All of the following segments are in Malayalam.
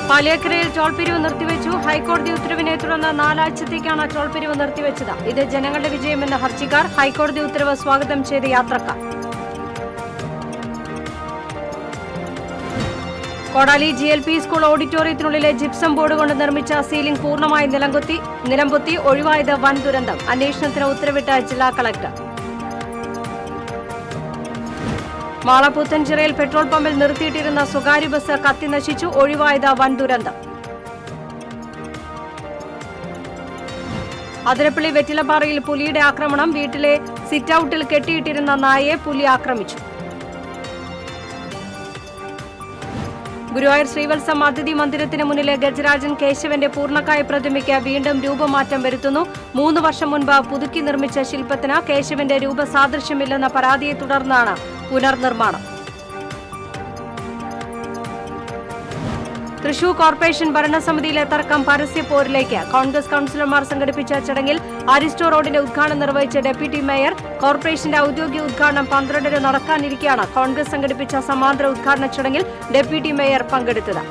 പാലിയേക്കരയിൽ ടോൾ പിരിവ് നിർത്തിവെച്ചു. ഹൈക്കോടതി ഉത്തരവിനെ തുടർന്ന് 4 ആഴ്ചത്തേക്കാണ് ടോൾ പിരിവ് നിർത്തിവെച്ചത്. ഇത് ജനങ്ങളുടെ വിജയമെന്ന് ഹർജിക്കാർ. ഹൈക്കോടതി ഉത്തരവ് സ്വാഗതം ചെയ്ത യാത്രക്കാർ. കോടാലി GLP സ്കൂൾ ഓഡിറ്റോറിയത്തിനുള്ളിലെ ജിപ്സം ബോർഡ് കൊണ്ട് നിർമ്മിച്ച സീലിംഗ് പൂർണ്ണമായി നിലംപൊത്തി. ഒഴിവായത് വൻ ദുരന്തം. അന്വേഷണത്തിന് ഉത്തരവിട്ട ജില്ലാ കളക്ടർ. മാള പുത്തൻചിറയിൽ പെട്രോൾ പമ്പിൽ നിർത്തിയിട്ടിരുന്ന സ്വകാര്യ ബസ് കത്തിനശിച്ചു. ഒഴിവായത് വൻ ദുരന്തം. അതിരപ്പള്ളി വെറ്റിലപ്പാറയിൽ പുലിയുടെ ആക്രമണം. വീട്ടിലെ സിറ്റ്ഔട്ടിൽ കെട്ടിയിട്ടിരുന്ന നായയെ പുലി ആക്രമിച്ചു. ഗുരുവായൂർ ശ്രീവത്സം അതിഥി മന്ദിരത്തിന് മുന്നിലെ ഗജരാജൻ കേശവന്റെ പൂർണ്ണകായ പ്രതിമയ്ക്ക് വീണ്ടും രൂപമാറ്റം വരുത്തുന്നു. 3 വർഷം മുൻപ് പുതുക്കി നിർമ്മിച്ച ശില്പത്തിന് കേശവന്റെ രൂപസാദൃശ്യമില്ലെന്ന പരാതിയെ തുടർന്നാണ് പുനർനിർമ്മാണം. തൃശൂർ കോർപ്പറേഷൻ ഭരണസമിതിയിലെ തർക്കം പരസ്യപ്പോരിലേക്ക്. കോൺഗ്രസ് കൌൺസിലർമാർ സംഘടിപ്പിച്ച ചടങ്ങിൽ അരിസ്റ്റോ റോഡിന്റെ ഉദ്ഘാടനം നിർവഹിച്ച ഡെപ്യൂട്ടി മേയർ. കോർപ്പറേഷന്റെ ഔദ്യോഗിക ഉദ്ഘാടനം 12-ന് നടക്കാനിരിക്കെയാണ് കോൺഗ്രസ് സംഘടിപ്പിച്ച സമാന്തര ഉദ്ഘാടന ചടങ്ങിൽ ഡെപ്യൂട്ടി മേയർ പങ്കെടുത്തത്.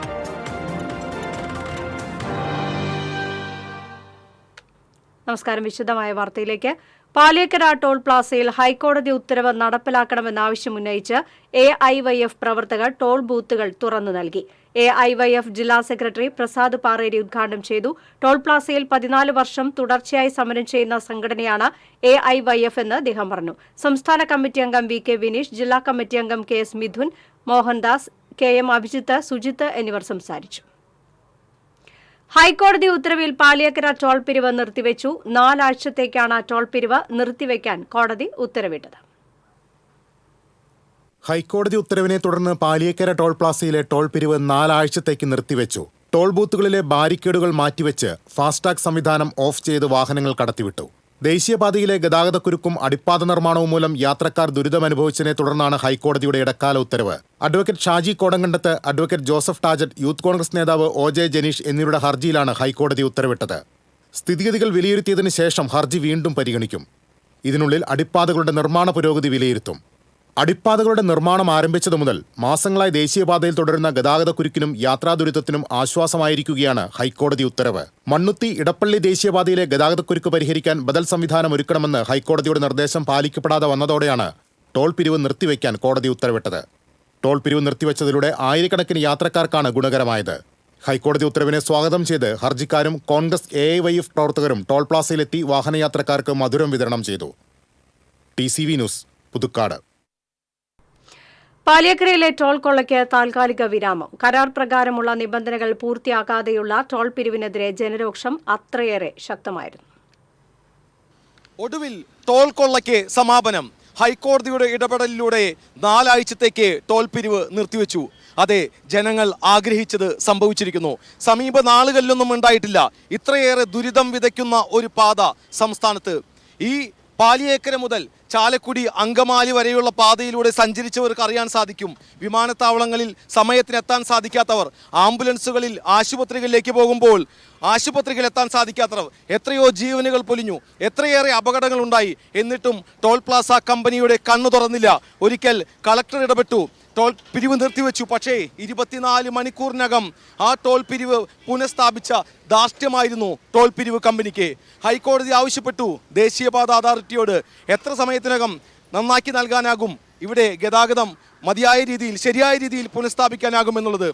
നമസ്കാരം. വിശദമായ വാർത്തയിലേക്ക്. പാലിയേക്കര ടോൾ പ്ലാസയിൽ ഹൈക്കോടതി ഉത്തരവ് നടപ്പിലാക്കണമെന്ന ആവശ്യമുന്നയിച്ച് AIYF പ്രവർത്തകർ ടോൾ ബൂത്തുകൾ തുറന്നു നൽകി. AIYF ജില്ലാ സെക്രട്ടറി പ്രസാദ് പാറേരി ഉദ്ഘാടനം ചെയ്തു. ടോൾ പ്ലാസയിൽ 14 വർഷം തുടർച്ചയായി സമരം ചെയ്യുന്ന സംഘടനയാണ് AIYF എന്ന് അദ്ദേഹം പറഞ്ഞു. സംസ്ഥാന കമ്മിറ്റി അംഗം VK വിനീഷ്, ജില്ലാ കമ്മിറ്റി അംഗം KS മിഥുൻ, മോഹൻദാസ്, KM അഭിജിത്ത്, സുജിത്ത് എന്നിവർ സംസാരിച്ചു. ഹൈക്കോടതി ഉത്തരവിൽ പാലിയേക്കര ടോൾ പിരിവ് നിർത്തിവെച്ചു. 4 ആഴ്ചത്തേക്കാണ് ടോൾ പിരിവ് നിർത്തിവെക്കാൻ കോടതി ഉത്തരവിട്ടത്. ഹൈക്കോടതി ഉത്തരവിനെ തുടർന്ന് പാലിയേക്കര ടോൾ പ്ലാസയിലെ ടോൾ പിരിവ് 4 ആഴ്ചത്തേക്ക് നിർത്തിവെച്ചു. ടോൾ ബൂത്തുകളിലെ ബാരിക്കേഡുകൾ മാറ്റിവെച്ച് ഫാസ്ടാഗ് സംവിധാനം ഓഫ് ചെയ്ത് വാഹനങ്ങൾ കടത്തിവിട്ടു. ദേശീയപാതയിലെ ഗതാഗതക്കുരുക്കും അടിപ്പാത നിർമ്മാണവും മൂലം യാത്രക്കാർ ദുരിതമനുഭവിച്ചതിനെ തുടർന്നാണ് ഹൈക്കോടതിയുടെ ഇടക്കാല ഉത്തരവ്. Advocate Shaji Kodankandath, advocate Joseph Tajet, youth Congress നേതാവ് OJ ജനീഷ് എന്നിവരുടെ ഹർജിയിലാണ് ഹൈക്കോടതി ഉത്തരവിട്ടത്. സ്ഥിതിഗതികൾ വിലയിരുത്തിയതിനു ശേഷം ഹർജി വീണ്ടും പരിഗണിക്കും. ഇതിനുള്ളിൽ അടിപ്പാതകളുടെ നിർമ്മാണ പുരോഗതി വിലയിരുത്തും. അടിപ്പാതകളുടെ നിർമ്മാണം ആരംഭിച്ചതു മുതൽ മാസങ്ങളായി ദേശീയപാതയിൽ തുടരുന്ന ഗതാഗതക്കുരുക്കിനും യാത്രാദുരിതത്തിനും ആശ്വാസമായിരിക്കുകയാണ് ഹൈക്കോടതി ഉത്തരവ്. മണ്ണുത്തി ഇടപ്പള്ളി ദേശീയപാതയിലെ ഗതാഗതക്കുരുക്ക് പരിഹരിക്കാൻ ബദൽ സംവിധാനം ഒരുക്കണമെന്ന് ഹൈക്കോടതിയുടെ നിർദ്ദേശം പാലിക്കപ്പെടാതെ വന്നതോടെയാണ് ടോൾ പിരിവ് നിർത്തിവെക്കാൻ കോടതി ഉത്തരവിട്ടത്. ടോൾ പിരിവ് നിർത്തിവെച്ചതിലൂടെ ആയിരക്കണക്കിന് യാത്രക്കാർക്കാണ് ഗുണകരമായത്. ഹൈക്കോടതി ഉത്തരവിനെ സ്വാഗതം ചെയ്ത് ഹർജിക്കാരും കോൺഗ്രസ് AIYF പ്രവർത്തകരും ടോൾ പ്ലാസയിലെത്തി വാഹനയാത്രക്കാർക്ക് മധുരം വിതരണം ചെയ്തു. TCV news, Puthukkad. പാലിയേക്കരയിലെ ടോൾ കൊള്ളയ്ക്ക് താൽക്കാലിക വിരാമം. കരാർ പ്രകാരമുള്ള നിബന്ധനകൾ പൂർത്തിയാക്കാതെയുള്ള ടോൾ പിരിവിനെതിരെ ജനരോക്ഷം അത്രയേറെ ശക്തമായിരുന്നു. ഒടുവിൽ ടോൾ കൊള്ളയ്ക്ക് സമാപനം. ഹൈക്കോടതിയുടെ ഇടപെടലിലൂടെ 4 ആഴ്ചത്തേക്ക് ടോൾ പിരിവ് നിർത്തിവെച്ചു. അതെ, ജനങ്ങൾ ആഗ്രഹിച്ചത് സംഭവിച്ചിരിക്കുന്നു. സമീപ നാളുകളിലൊന്നും ഉണ്ടായിട്ടില്ല ഇത്രയേറെ ദുരിതം വിതയ്ക്കുന്ന ഒരു പാത സംസ്ഥാനത്ത്. ഈ പാലിയേക്കര മുതൽ ചാലക്കുടി, അങ്കമാലി വരെയുള്ള പാതയിലൂടെ സഞ്ചരിച്ചവർക്ക് അറിയാൻ സാധിക്കും. വിമാനത്താവളങ്ങളിൽ സമയത്തിനെത്താൻ സാധിക്കാത്തവർ, ആംബുലൻസുകളിൽ ആശുപത്രികളിലേക്ക് പോകുമ്പോൾ ആശുപത്രിയിൽ എത്താൻ സാധിക്കാത്തവർ, എത്രയോ ജീവനുകൾ പൊലിഞ്ഞു, എത്രയേറെ അപകടങ്ങൾ ഉണ്ടായി. എന്നിട്ടും ടോൾ പ്ലാസ കമ്പനിയുടെ കണ്ണു തുറന്നില്ല. ഒരിക്കൽ കളക്ടർ ഇടപെട്ടു, ടോൾ പിരിവ് നിർത്തിവെച്ചു. പക്ഷേ 24 മണിക്കൂറിനകം ആ ടോൾ പിരിവ് പുനഃസ്ഥാപിച്ച ധാർഷ്ട്യമായിരുന്നു ടോൾ പിരിവ് കമ്പനിക്ക്. ഹൈക്കോടതി ആവശ്യപ്പെട്ടു ദേശീയപാത അതോറിറ്റിയോട് എത്ര സമയത്തിനകം നന്നാക്കി നൽകാനാകും, ഇവിടെ ഗതാഗതം മതിയായ രീതിയിൽ ശരിയായ രീതിയിൽ പുനഃസ്ഥാപിക്കാനാകുമെന്നുള്ളത്.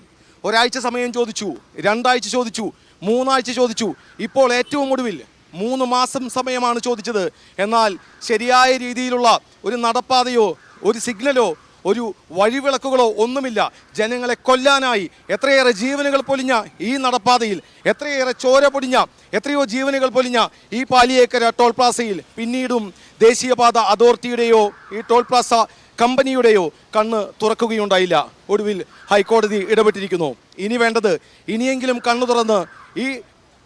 1 ആഴ്ച സമയം ചോദിച്ചു, 2 ആഴ്ച ചോദിച്ചു, 3 ആഴ്ച ചോദിച്ചു. ഇപ്പോൾ ഏറ്റവും ഒടുവിൽ 3 മാസം സമയമാണ് ചോദിച്ചത്. എന്നാൽ ശരിയായ രീതിയിലുള്ള ഒരു നടപ്പാതയോ ഒരു സിഗ്നലോ ഒരു വഴിവിളക്കുകളോ ഒന്നുമില്ല. ജനങ്ങളെ കൊല്ലാനായി എത്രയേറെ ജീവനുകൾ പൊലിഞ്ഞ ഈ നടപ്പാതയിൽ, എത്രയേറെ ചോര പൊടിഞ്ഞ എത്രയോ ജീവനുകൾ പൊലിഞ്ഞ ഈ പാലിയേക്കര ടോൾ പ്ലാസയിൽ പിന്നീടും ദേശീയപാത അതോറിറ്റിയുടെയോ ഈ ടോൾ പ്ലാസ കമ്പനിയുടെയോ കണ്ണ് തുറക്കുകയുണ്ടായില്ല. ഒടുവിൽ ഹൈക്കോടതി ഇടപെട്ടിരിക്കുന്നു. ഇനി വേണ്ടത് ഇനിയെങ്കിലും കണ്ണു തുറന്ന് ഈ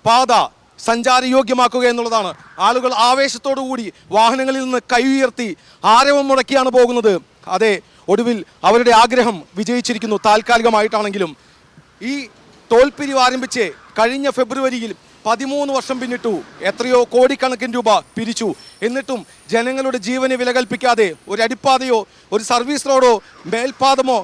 പാത സഞ്ചാരയോഗ്യമാക്കുക എന്നുള്ളതാണ്. ആളുകൾ ആവേശത്തോടുകൂടി വാഹനങ്ങളിൽ നിന്ന് കൈ ഉയർത്തി ആരവം മുടക്കിയാണ് പോകുന്നത്. അതെ, ഒടുവിൽ അവരുടെ ആഗ്രഹം വിജയിച്ചിരിക്കുന്നു. താൽക്കാലികമായിട്ടാണെങ്കിലും ഈ ടോൾ പിരിവ് ആരംഭിച്ച് കഴിഞ്ഞ ഫെബ്രുവരിയിൽ 13 വർഷം പിന്നിട്ടു. എത്രയോ കോടിക്കണക്കിന് രൂപ പിരിച്ചു. എന്നിട്ടും ജനങ്ങളുടെ ജീവന് വില കൽപ്പിക്കാതെ ഒരു അടിപ്പാതയോ ഒരു സർവീസ് റോഡോ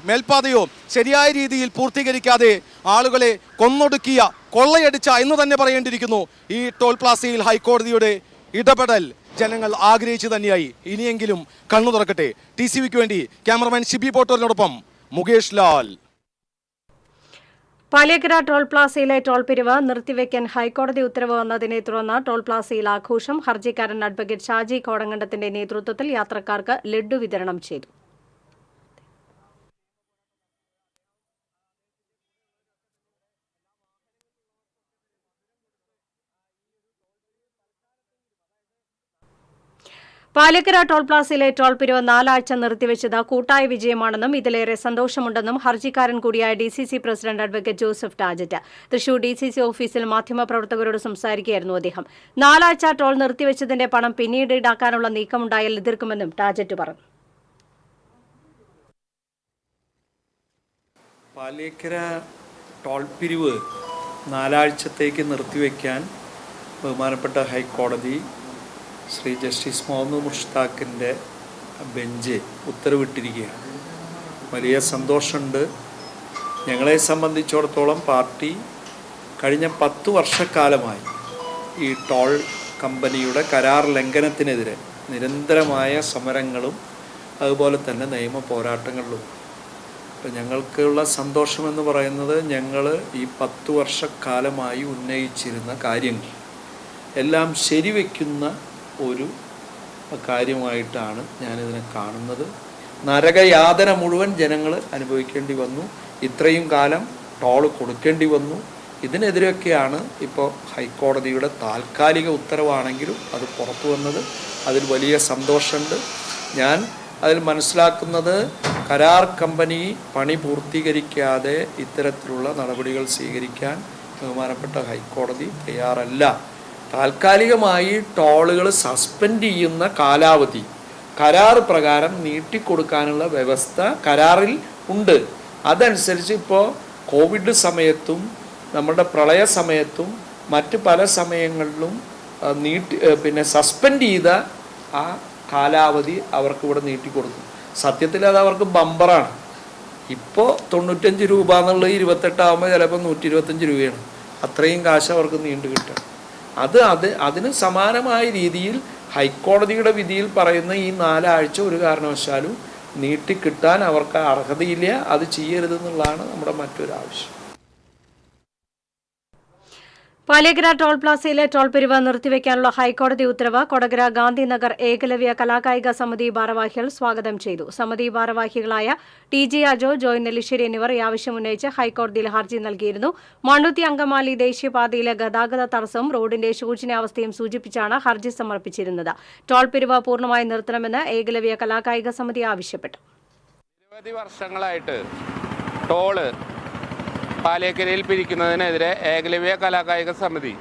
മേൽപ്പാതയോ ശരിയായ രീതിയിൽ പൂർത്തീകരിക്കാതെ ആളുകളെ കൊന്നൊടുക്കിയ, കൊള്ളയടിച്ച എന്ന് തന്നെ പറയേണ്ടിയിരിക്കുന്നു ഈ ടോൾ പ്ലാസയിൽ ഹൈക്കോടതിയുടെ ഇടപെടൽ ജനങ്ങൾ ആഗ്രഹിച്ചു തന്നെയായി. ഇനിയെങ്കിലും കണ്ണു തുറക്കട്ടെ. TCVക്ക് വേണ്ടി ക്യാമറമാൻ ഷിബി പോട്ടോറിനോടൊപ്പം മുകേഷ് ലാൽ. പാലേക്കര ടോൾ പ്ലാസയിലെ ടോൾ പിരിവ് നിർത്തിവെക്കാൻ ഹൈക്കോടതി ഉത്തരവ് വന്നതിനെ തുടർന്ന് ടോൾ പ്ലാസയിൽ ആഘോഷം. ഹർജിക്കാരൻ അഡ്വക്കേറ്റ് ഷാജി കോടങ്കണ്ടത്തിന്റെ നേതൃത്വത്തിൽ യാത്രക്കാർക്ക് ലഡ്ഡു വിതരണം ചെയ്തു. പാലേക്കര ടോൾ പ്ലാസയിലെ ടോൾ പിരിവ് 4 ആഴ്ച നിർത്തിവെച്ചത് കൂട്ടായ വിജയമാണെന്നും ഇതിലേറെ സന്തോഷമുണ്ടെന്നും ഹർജിക്കാരൻ കൂടിയായ DCC president advocate Joseph ടാജറ്റ് Thrissur DCC ഓഫീസിൽ മാധ്യമപ്രവർത്തകരോട് സംസാരിക്കുകയായിരുന്നു അദ്ദേഹം. 4 ആഴ്ച ടോൾ നിർത്തിവെച്ചതിന്റെ പണം പിന്നീട് ഈടാക്കാനുള്ള നീക്കമുണ്ടായാൽ എതിർക്കുമെന്നും ടാജറ്റ് പറഞ്ഞു. പാലേക്കര ടോൾ പിരിവ് 4 ആഴ്ചത്തേക്ക് നിർത്തിവെക്കാൻ ബഹുമാനപ്പെട്ട ഹൈക്കോടതി ശ്രീ ജസ്റ്റിസ് മുഹമ്മദ് മുഷ്താഖിൻ്റെ ബെഞ്ച് ഉത്തരവിട്ടിരിക്കുകയാണ്. വലിയ സന്തോഷമുണ്ട്. ഞങ്ങളെ സംബന്ധിച്ചിടത്തോളം പാർട്ടി കഴിഞ്ഞ 10 വർഷക്കാലമായി ഈ ടോൾ കമ്പനിയുടെ കരാർ ലംഘനത്തിനെതിരെ നിരന്തരമായ സമരങ്ങളും അതുപോലെ തന്നെ നിയമ പോരാട്ടങ്ങളിലും. അപ്പം ഞങ്ങൾക്കുള്ള സന്തോഷമെന്ന് പറയുന്നത് ഞങ്ങൾ ഈ 10 വർഷക്കാലമായി ഉന്നയിച്ചിരുന്ന കാര്യങ്ങൾ എല്ലാം ശരിവെക്കുന്ന ഒരു കാര്യമായിട്ടാണ് ഞാനിതിനെ കാണുന്നത്. നരകയാതന മുഴുവൻ ജനങ്ങൾ അനുഭവിക്കേണ്ടി വന്നു. ഇത്രയും കാലം ടോൾ കൊടുക്കേണ്ടി വന്നു. ഇതിനെതിരെയൊക്കെയാണ് ഇപ്പോൾ ഹൈക്കോടതിയുടെ താൽക്കാലിക ഉത്തരവാണെങ്കിലും അത് പുറത്തു വന്നത്. അതിൽ വലിയ സന്തോഷമുണ്ട്. ഞാൻ അതിൽ മനസ്സിലാക്കുന്നത് കരാർ കമ്പനി പണി പൂർത്തീകരിക്കാതെ ഇത്തരത്തിലുള്ള നടപടികൾ സ്വീകരിക്കാൻ ബഹുമാനപ്പെട്ട ഹൈക്കോടതി തയ്യാറല്ല. താൽക്കാലികമായി ടോളുകൾ സസ്പെൻഡ് ചെയ്യുന്ന കാലാവധി കരാർ പ്രകാരം നീട്ടിക്കൊടുക്കാനുള്ള വ്യവസ്ഥ കരാറിൽ ഉണ്ട്. അതനുസരിച്ച് ഇപ്പോൾ കോവിഡ് സമയത്തും നമ്മുടെ പ്രളയ സമയത്തും മറ്റ് പല സമയങ്ങളിലും സസ്പെൻഡ് ചെയ്ത ആ കാലാവധി അവർക്ക് ഇവിടെ നീട്ടിക്കൊടുക്കും. സത്യത്തിൽ അത് അവർക്ക് ബമ്പറാണ്. ഇപ്പോൾ 95 രൂപ എന്നുള്ളത് 28 ആകുമ്പോൾ ചിലപ്പോൾ 125 രൂപയാണ്. അത്രയും കാശ് അവർക്ക് നീണ്ടു കിട്ടുക. അതിന് സമാനമായ രീതിയിൽ ഹൈക്കോടതിയുടെ വിധിയിൽ പറയുന്ന ഈ 4 ആഴ്ച ഒരു കാരണവശാലും നീട്ടിക്കിട്ടാൻ അവർക്ക് അർഹതയില്ല. അത് ചെയ്യരുതെന്നുള്ളതാണ് നമ്മുടെ മറ്റൊരു ആവശ്യം. പാലേക്കര ടോൾ പ്ലാസയിലെ ടോൾ പിരിവ് നിർത്തിവെക്കാനുള്ള ഹൈക്കോടതി ഉത്തരവ് കൊടകര ഗാന്ധിനഗർ ഏകലവ്യ കലാകായിക സമിതി ഭാരവാഹികൾ സ്വാഗതം ചെയ്തു. സമിതി ഭാരവാഹികളായ TG അജോ, ജോയ് നെല്ലിശ്ശേരി എന്നിവർ ഈ ആവശ്യമുന്നയിച്ച് ഹൈക്കോടതിയിൽ ഹർജി നൽകിയിരുന്നു. മണ്ണുത്തി അങ്കമാലി ദേശീയപാതയിലെ ഗതാഗത തടസ്സവും റോഡിന്റെ ശോചനീയാവസ്ഥയും സൂചിപ്പിച്ചാണ് ഹർജി സമർപ്പിച്ചിരുന്നത്. ടോൾ പിരിവ് പൂർണ്ണമായി നിർത്തണമെന്ന് ഏകലവ്യ കലാകായിക സമിതി ആവശ്യപ്പെട്ടു. നിരവധി വർഷങ്ങളായിട്ട് ടോള് പാലേക്കരയിൽ പിരിക്കുന്നതിനെതിരെ ഏകലവ്യ കലാകായിക സമിതി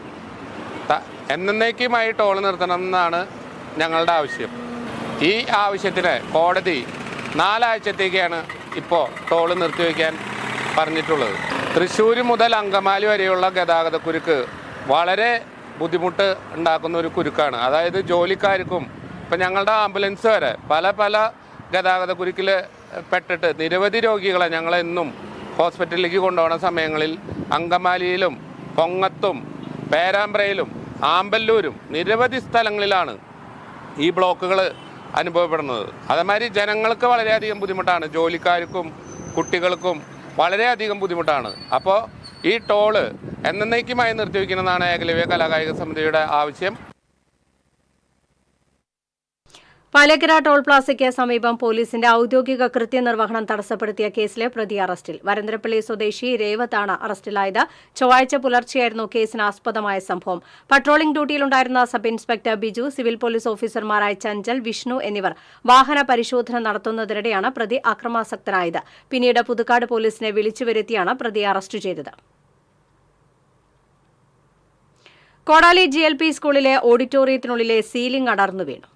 എന്നേക്കുമായി ടോൾ നിർത്തണമെന്നാണ് ഞങ്ങളുടെ ആവശ്യം. ഈ ആവശ്യത്തിന് കോടതി 4 ആഴ്ചത്തേക്കാണ് ഇപ്പോൾ ടോൾ നിർത്തിവെക്കാൻ പറഞ്ഞിട്ടുള്ളത്. തൃശ്ശൂർ മുതൽ അങ്കമാലി വരെയുള്ള ഗതാഗതക്കുരുക്ക് വളരെ ബുദ്ധിമുട്ട് ഉണ്ടാക്കുന്ന ഒരു കുരുക്കാണ്. അതായത് ജോലിക്കാർക്കും ഇപ്പം ഞങ്ങളുടെ ആംബുലൻസ് വരെ പല ഗതാഗതക്കുരുക്കിൽ പെട്ടിട്ട് നിരവധി രോഗികളെ ഞങ്ങളെന്നും ഹോസ്പിറ്റലിലേക്ക് കൊണ്ടുപോകുന്ന സമയങ്ങളിൽ അങ്കമാലിയിലും കൊങ്ങത്തും പേരാമ്പ്രയിലും ആമ്പല്ലൂരും നിരവധി സ്ഥലങ്ങളിലാണ് ഈ ബ്ലോക്കുകൾ അനുഭവപ്പെടുന്നത്. അതേമാതിരി ജനങ്ങൾക്ക് വളരെയധികം ബുദ്ധിമുട്ടാണ്. ജോലിക്കാർക്കും കുട്ടികൾക്കും വളരെയധികം ബുദ്ധിമുട്ടാണ്. അപ്പോൾ ഈ ടോള് എന്നേക്കുമായി നിർത്തിവെക്കണമെന്നാണ് ഏകലവ്യ കലാകായിക സമിതിയുടെ ആവശ്യം. പാലേക്കര ടോൾ പ്ലാസയ്ക്ക് സമീപം പോലീസിന്റെ ഔദ്യോഗിക കൃത്യനിർവഹണം തടസ്സപ്പെടുത്തിയ കേസിലെ പ്രതി അറസ്റ്റിൽ. വരന്തരപ്പള്ളി സ്വദേശി രേവത്താണ് അറസ്റ്റിലായത്. ചൊവ്വാഴ്ച പുലർച്ചെയായിരുന്നു കേസിന് ആസ്പദമായ സംഭവം. പട്രോളിംഗ് ഡ്യൂട്ടിയിലുണ്ടായിരുന്ന sub inspector Biju, civil police ഓഫീസർമാരായ ചഞ്ചൽ, വിഷ്ണു എന്നിവർ വാഹന പരിശോധന നടത്തുന്നതിനിടെയാണ് പ്രതി അക്രമാസക്തനായത്. പിന്നീട് പുതുക്കാട് പോലീസിനെ വിളിച്ചു വരുത്തിയാണ് പ്രതിയെ അറസ്റ്റ് ചെയ്തത്. കോടാലി GLP സ്കൂളിലെ ഓഡിറ്റോറിയത്തിനുള്ളിലെ സീലിംഗ് അടർന്നു വീണു.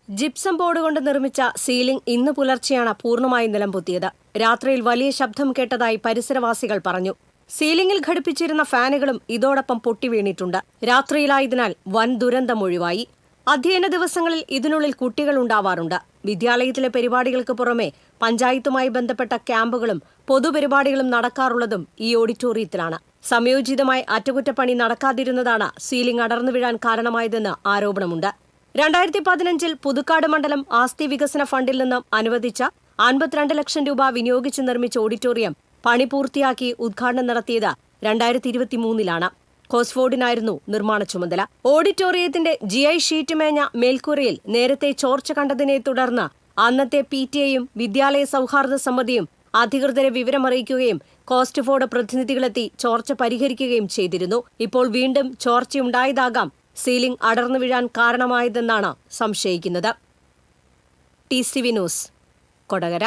ജിപ്സം ബോർഡ് കൊണ്ട് നിർമ്മിച്ച സീലിംഗ് ഇന്ന് പുലർച്ചെയാണ് പൂർണ്ണമായി നിലംപൊത്തിയത്. രാത്രിയിൽ വലിയ ശബ്ദം കേട്ടതായി പരിസരവാസികൾ പറഞ്ഞു. സീലിംഗിൽ ഘടിപ്പിച്ചിരുന്ന ഫാനുകളും ഇതോടൊപ്പം പൊട്ടിവീണിട്ടുണ്ട്. രാത്രിയിലായതിനാൽ വൻ ദുരന്തം ഒഴിവായി. അധ്യയന ദിവസങ്ങളിൽ ഇതിനുള്ളിൽ കുട്ടികൾ ഉണ്ടാവാറുണ്ട്. വിദ്യാലയത്തിലെ പരിപാടികൾക്ക് പുറമെ പഞ്ചായത്തുമായി ബന്ധപ്പെട്ട ക്യാമ്പുകളും പൊതുപരിപാടികളും നടക്കാറുള്ളതും ഈ ഓഡിറ്റോറിയത്തിലാണ്. സംയോജിതമായി അറ്റകുറ്റപ്പണി നടക്കാതിരുന്നതാണ് സീലിംഗ് അടർന്നു വീഴാൻ കാരണമായതെന്ന് ആരോപണമുണ്ട്. 2015 പുതുക്കാട് മണ്ഡലം ആസ്തി വികസന ഫണ്ടിൽ നിന്നും അനുവദിച്ച 52 ലക്ഷം രൂപ വിനിയോഗിച്ച് നിർമ്മിച്ച ഓഡിറ്റോറിയം പണി പൂർത്തിയാക്കി ഉദ്ഘാടനം നടത്തിയത് 2023-ലാണ്. കോസ്ഫോർഡിനായിരുന്നു നിർമ്മാണ ചുമതല. ഓഡിറ്റോറിയത്തിന്റെ GI ഷീറ്റ് മേഞ്ഞ മേൽക്കൂരയിൽ നേരത്തെ ചോർച്ച കണ്ടതിനെ തുടർന്ന് അന്നത്തെ PTA-യും വിദ്യാലയ സൗഹാർദ്ദ സമിതിയും അധികൃതരെ വിവരമറിയിക്കുകയും കോസ്റ്റ്ഫോർഡ് പ്രതിനിധികളെത്തി ചോർച്ച പരിഹരിക്കുകയും ചെയ്തിരുന്നു. ഇപ്പോൾ വീണ്ടും ചോർച്ചയുണ്ടായതാകാം സീലിംഗ് അടർന്നു വീഴാൻ കാരണമായതെന്നാണ് സംശയിക്കുന്നത്. TCV news, Kodakara.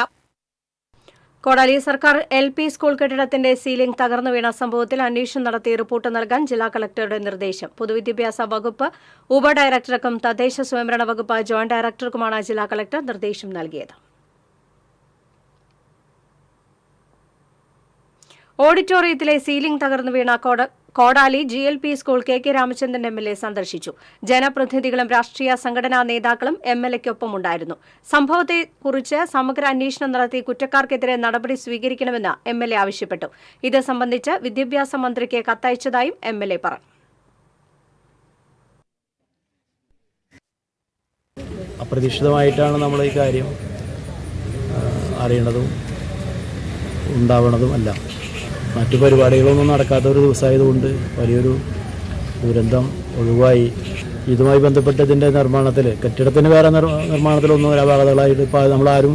കോടാലി സർക്കാർ LP സ്കൂൾ കെട്ടിടത്തിന്റെ സീലിംഗ് തകർന്നു വീണ സംഭവത്തിൽ അന്വേഷണം നടത്തി റിപ്പോർട്ട് നൽകാൻ ജില്ലാ കളക്ടറുടെ നിർദ്ദേശം. പൊതുവിദ്യാഭ്യാസ വകുപ്പ് ഉപഡയറക്ടർക്കും തദ്ദേശ സ്വയംഭരണ വകുപ്പ് ജോയിന്റ് ഡയറക്ടർക്കുമാണ് ജില്ലാ കളക്ടർ നിർദ്ദേശം നൽകിയത്. ഓഡിറ്റോറിയത്തിലെ സീലിംഗ് തകർന്നു വീണ കോടാലി GLP school KK Ramachandran MLA സന്ദർശിച്ചു. ജനപ്രതിനിധികളും രാഷ്ട്രീയ സംഘടനാ നേതാക്കളും MLA-ക്കൊപ്പമുണ്ടായിരുന്നു. സംഭവത്തെക്കുറിച്ച് സമഗ്ര അന്വേഷണം നടത്തി കുറ്റക്കാർക്കെതിരെ നടപടി സ്വീകരിക്കണമെന്ന് MLA ആവശ്യപ്പെട്ടു. ഇത് സംബന്ധിച്ച് വിദ്യാഭ്യാസ മന്ത്രിക്ക് കത്തയച്ചതായും MLA പറഞ്ഞു. അപ്രതീക്ഷിതമായിട്ടാണ് നമ്മൾ ഈ കാര്യം അറിയണതും ഉണ്ടാവണതും അല്ല. മറ്റു പരിപാടികളൊന്നും നടക്കാത്ത ഒരു ദിവസമായതുകൊണ്ട് വലിയൊരു ദുരന്തം ഒഴിവായി. ഇതുമായി ബന്ധപ്പെട്ട് ഇതിൻ്റെ നിർമ്മാണത്തിൽ കെട്ടിടത്തിന് വേറെ നിർമ്മാണത്തിലൊന്നും ഒരു അപാകതകളായിട്ട് ഇപ്പോൾ നമ്മളാരും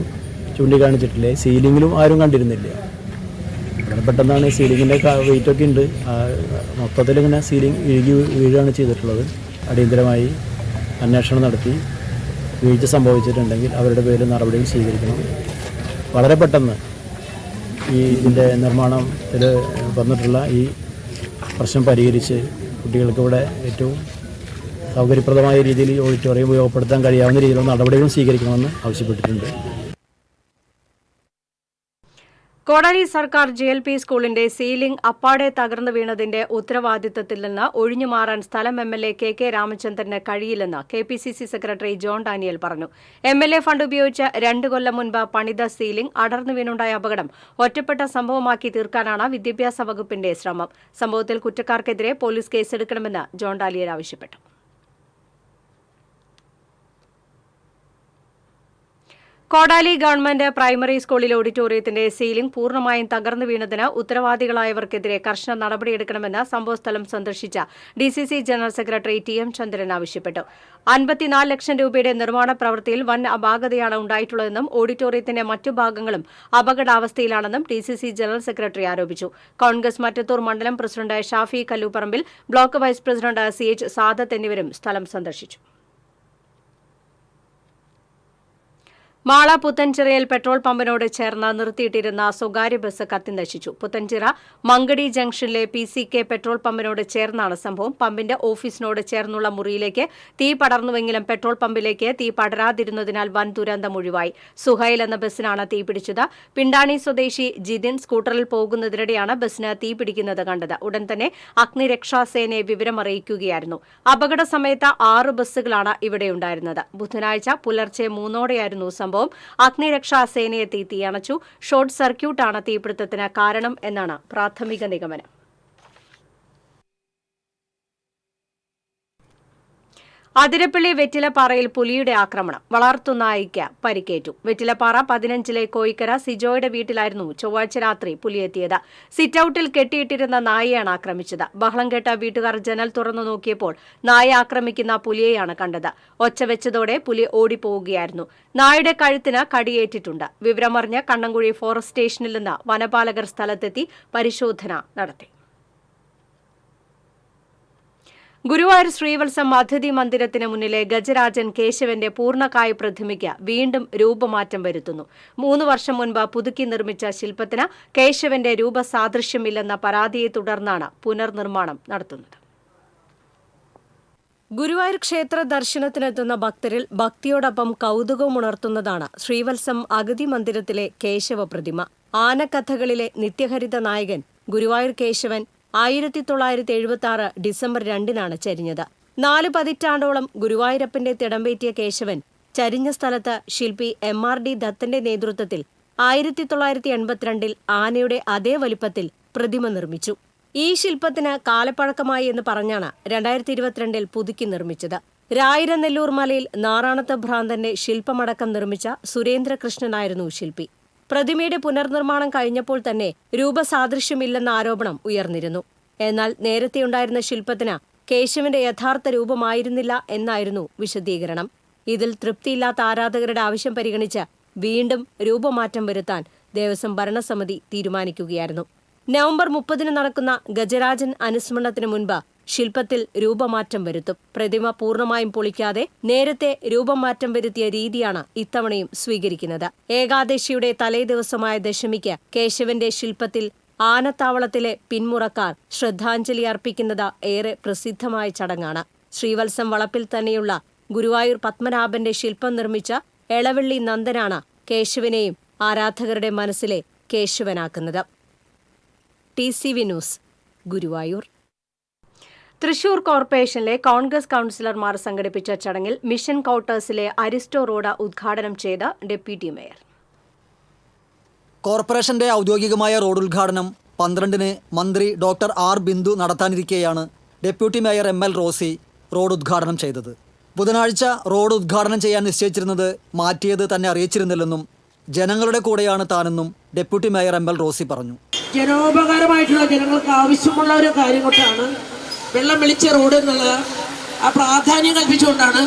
ചൂണ്ടിക്കാണിച്ചിട്ടില്ലേ. സീലിങ്ങിലും ആരും കണ്ടിരുന്നില്ല. വളരെ പെട്ടെന്നാണ് സീലിങ്ങിൻ്റെ വെയിറ്റൊക്കെ ഉണ്ട്. മൊത്തത്തിലിങ്ങനെ സീലിംഗ് ഇഴുകി വീഴുകയാണ് ചെയ്തിട്ടുള്ളത്. അടിയന്തരമായി അന്വേഷണം നടത്തി വീഴ്ച സംഭവിച്ചിട്ടുണ്ടെങ്കിൽ അവരുടെ പേരിൽ നടപടികൾ സ്വീകരിക്കണം. വളരെ പെട്ടെന്ന് ഇതിൻ്റെ നിർമ്മാണത്തിൽ വന്നിട്ടുള്ള ഈ പ്രശ്നം പരിഹരിച്ച് കുട്ടികൾക്ക് ഇവിടെ ഏറ്റവും സൗകര്യപ്രദമായ രീതിയിൽ ഓഡിറ്റോറിയം ഉപയോഗപ്പെടുത്താൻ കഴിയാവുന്ന രീതിയിലുള്ള നടപടികളും സ്വീകരിക്കണമെന്ന് ആവശ്യപ്പെട്ടിട്ടുണ്ട്. കോടാലി സർക്കാർ GLP സ്കൂളിന്റെ സീലിംഗ് അപ്പാടെ തകർന്നു വീണതിന്റെ ഉത്തരവാദിത്തത്തിൽ നിന്ന് ഒഴിഞ്ഞുമാറാൻ സ്ഥലം MLA KK രാമചന്ദ്രന് കഴിയില്ലെന്ന് KPCC സെക്രട്ടറി ജോൺ ഡാനിയൽ പറഞ്ഞു. MLA ഫണ്ട് ഉപയോഗിച്ച് 2 കൊല്ലം മുൻപ് പണിത സീലിംഗ് അടർന്നു വീണുണ്ടായ അപകടം ഒറ്റപ്പെട്ട സംഭവമാക്കി തീർക്കാനാണ് വിദ്യാഭ്യാസ വകുപ്പിന്റെ ശ്രമം. സംഭവത്തിൽ കുറ്റക്കാർക്കെതിരെ പോലീസ് കേസെടുക്കണമെന്ന് ജോൺ ഡാനിയൽ ആവശ്യപ്പെട്ടു. കോടാലി ഗവൺമെന്റ് പ്രൈമറി സ്കൂളിലെ ഓഡിറ്റോറിയത്തിന്റെ സീലിംഗ് പൂർണ്ണമായും തകർന്നു വീണതിന് ഉത്തരവാദികളായവർക്കെതിരെ കർശന നടപടിയെടുക്കണമെന്ന് സംഭവസ്ഥലം സന്ദർശിച്ച DCC ജനറൽ സെക്രട്ടറി TM ചന്ദ്രൻ ആവശ്യപ്പെട്ടു. 54 ലക്ഷം രൂപയുടെ നിർമ്മാണ പ്രവൃത്തിയിൽ വൻ അപാകതയാണ് ഉണ്ടായിട്ടുള്ളതെന്നും ഓഡിറ്റോറിയത്തിന്റെ മറ്റു ഭാഗങ്ങളും അപകടാവസ്ഥയിലാണെന്നും DCC ജനറൽ സെക്രട്ടറി ആരോപിച്ചു. കോൺഗ്രസ് മറ്റത്തൂർ മണ്ഡലം president Shafi Kalluparambil, block vice president CH Sadath എന്നിവരും സ്ഥലം സന്ദർശിച്ചു. മാള പുത്തൻചിറയിൽ പെട്രോൾ പമ്പിനോട് ചേർന്ന് നിർത്തിയിട്ടിരുന്ന സ്വകാര്യ ബസ് കത്തിനശിച്ചു. പുത്തൻചിറ മങ്കടി ജംഗ്ഷനിലെ PCK പെട്രോൾ പമ്പിനോട് ചേർന്നാണ് സംഭവം. പമ്പിന്റെ ഓഫീസിനോട് ചേർന്നുള്ള മുറിയിലേക്ക് തീ പടർന്നുവെങ്കിലും പെട്രോൾ പമ്പിലേക്ക് തീ പടരാതിരുന്നതിനാൽ വൻ ദുരന്തം ഒഴിവായി. സുഹൈൽ എന്ന ബസ്സിനാണ് തീപിടിച്ചത്. പിണ്ടാണി സ്വദേശി ജിതിൻ സ്കൂട്ടറിൽ പോകുന്നതിനിടെയാണ് ബസ്സിന് തീ പിടിക്കുന്നത് കണ്ടത്. ഉടൻ തന്നെ അഗ്നിരക്ഷാസേനയെ വിവരമറിയിക്കുകയായിരുന്നു. അപകട സമയത്ത് 6 ബസ്സുകളാണ് ഇവിടെയുണ്ടായിരുന്നത്. ബുധനാഴ്ച പുലർച്ചെ 3-ഓടെയായിരുന്നു സംഭവം. അഗ്നിരക്ഷാസേനയെത്തി തീയണച്ചു. ഷോർട്ട് സർക്യൂട്ടാണ് തീപിടുത്തത്തിന് കാരണം എന്നാണ് പ്രാഥമിക നിഗമനം. അതിരപ്പള്ളി വെറ്റിലപ്പാറയിൽ പുലിയുടെ ആക്രമണം. വളർത്തുനായ്ക്ക് പരിക്കേറ്റു. വെറ്റിലപ്പാറ 15-ലെ കോയിക്കര സിജോയുടെ വീട്ടിലായിരുന്നു ചൊവ്വാഴ്ച രാത്രി പുലിയെത്തിയത്. സിറ്റൌട്ടിൽ കെട്ടിയിട്ടിരുന്ന നായയാണ് ആക്രമിച്ചത്. ബഹളം കേട്ട വീട്ടുകാർ ജനൽ തുറന്നു നോക്കിയപ്പോൾ നായ ആക്രമിക്കുന്ന പുലിയെയാണ് കണ്ടത്. ഒച്ച വെച്ചതോടെ പുലി ഓടിപ്പോവുകയായിരുന്നു. നായയുടെ കഴുത്തിന് കടിയേറ്റിട്ടുണ്ട്. വിവരമറിഞ്ഞ് കണ്ണങ്കുഴി ഫോറസ്റ്റ് സ്റ്റേഷനിൽ നിന്ന് വനപാലകർ സ്ഥലത്തെത്തി പരിശോധന നടത്തി. ഗുരുവായൂർ ശ്രീവത്സം അതിഥി മന്ദിരത്തിന് മുന്നിലെ ഗജരാജൻ കേശവന്റെ പൂർണ്ണകായ പ്രതിമയ്ക്ക് വീണ്ടും രൂപമാറ്റം വരുത്തുന്നു. 3 വർഷം മുൻപ് പുതുക്കി നിർമ്മിച്ച ശില്പത്തിന് കേശവന്റെ രൂപസാദൃശ്യമില്ലെന്ന പരാതിയെ തുടർന്നാണ് പുനർനിർമ്മാണം നടത്തുന്നത്. ഗുരുവായൂർ ക്ഷേത്ര ദർശനത്തിനെത്തുന്ന ഭക്തരിൽ ഭക്തിയോടൊപ്പം കൗതുകമുണർത്തുന്നതാണ് ശ്രീവത്സം അഗതി മന്ദിരത്തിലെ കേശവ പ്രതിമ. ആനക്കഥകളിലെ നിത്യഹരിത നായകൻ ഗുരുവായൂർ കേശവൻ 1976 ഡിസംബർ 2-നാണ് ചരിഞ്ഞത്. 4 പതിറ്റാണ്ടോളം ഗുരുവായൂരപ്പന്റെ തിടമ്പേറ്റിയ കേശവൻ ചരിഞ്ഞ സ്ഥലത്ത് ശില്പി MRD ദത്തന്റെ നേതൃത്വത്തിൽ 1982 ആനയുടെ അതേ വലിപ്പത്തിൽ പ്രതിമ നിർമ്മിച്ചു. ഈ ശില്പത്തിന് കാലപ്പഴക്കമായി എന്ന് പറഞ്ഞാണ് 2022 പുതുക്കി നിർമ്മിച്ചത്. രായിരനെല്ലൂർ മലയിൽ നാറാണത്ത് ഭ്രാന്തന്റെ ശില്പമടക്കം നിർമ്മിച്ച സുരേന്ദ്രകൃഷ്ണനായിരുന്നു ശില്പി. പ്രതിമയുടെ പുനർനിർമ്മാണം കഴിഞ്ഞപ്പോൾ തന്നെ രൂപസാദൃശ്യമില്ലെന്ന ആരോപണം ഉയർന്നിരുന്നു. എന്നാൽ നേരത്തെയുണ്ടായിരുന്ന ശില്പത്തിന് കേശവന്റെ യഥാർത്ഥ രൂപമായിരുന്നില്ല എന്നായിരുന്നു വിശദീകരണം. ഇതിൽ തൃപ്തിയില്ലാത്ത ആരാധകരുടെ ആവശ്യം പരിഗണിച്ച് വീണ്ടും രൂപമാറ്റം വരുത്താൻ ദേവസ്വം ഭരണസമിതി തീരുമാനിക്കുകയായിരുന്നു. നവംബർ 30 നടക്കുന്ന ഗജരാജൻ അനുസ്മരണത്തിന് മുൻപ് ശില്പത്തിൽ രൂപമാറ്റം വരുത്തും. പ്രതിമ പൂർണ്ണമായും പൊളിക്കാതെ നേരത്തെ രൂപമാറ്റം വരുത്തിയ രീതിയാണ് ഇത്തവണയും സ്വീകരിക്കുന്നത്. ഏകാദശിയുടെ തലേദിവസമായ ദശമിക്ക് കേശവന്റെ ശില്പത്തിൽ ആനത്താവളത്തിലെ പിന്മുറക്കാർ ശ്രദ്ധാഞ്ജലി അർപ്പിക്കുന്നത് ഏറെ പ്രസിദ്ധമായ ചടങ്ങാണ്. ശ്രീവത്സം വളപ്പിൽ തന്നെയുള്ള ഗുരുവായൂർ പത്മനാഭന്റെ ശില്പം നിർമ്മിച്ച എളവള്ളി നന്ദനാണ് കേശവനെയും ആരാധകരുടെ മനസ്സിലെ കേശവനാക്കുന്നത്. TCV news, Guruvayur. തൃശൂർ കോർപ്പറേഷനിലെ കോൺഗ്രസ് കൌൺസിലർമാർ സംഘടിപ്പിച്ച ചടങ്ങിൽ മിഷൻ ക്വാർട്ടേഴ്സിലെ അരിസ്റ്റോ റോഡ് ഉദ്ഘാടനം ചെയ്ത ഡെപ്യൂട്ടി മേയർ. കോർപ്പറേഷന്റെ ഔദ്യോഗികമായ റോഡ് ഉദ്ഘാടനം 12-ന് മന്ത്രി ഡോക്ടർ R. ബിന്ദു നടത്താനിരിക്കെയാണ് deputy mayor ML Rosy road ഉദ്ഘാടനം ചെയ്തത്. ബുധനാഴ്ച റോഡ് ഉദ്ഘാടനം ചെയ്യാൻ നിശ്ചയിച്ചിരുന്നത് മാറ്റിയത് തന്നെ അറിയിച്ചിരുന്നില്ലെന്നും ജനങ്ങളുടെ കൂടെയാണ് താനെന്നും ഡെപ്യൂട്ടി മേയർ ML റോസി പറഞ്ഞു. ജനോപകാരമായിട്ടുള്ള ജനങ്ങൾക്ക് ആവശ്യമുള്ള ഒരു കാര്യം കൊണ്ടാണ് വെള്ളം വെളിച്ച റോഡ് എന്നുള്ള ആ പ്രാധാന്യം കൽപ്പിച്ചുകൊണ്ടാണ്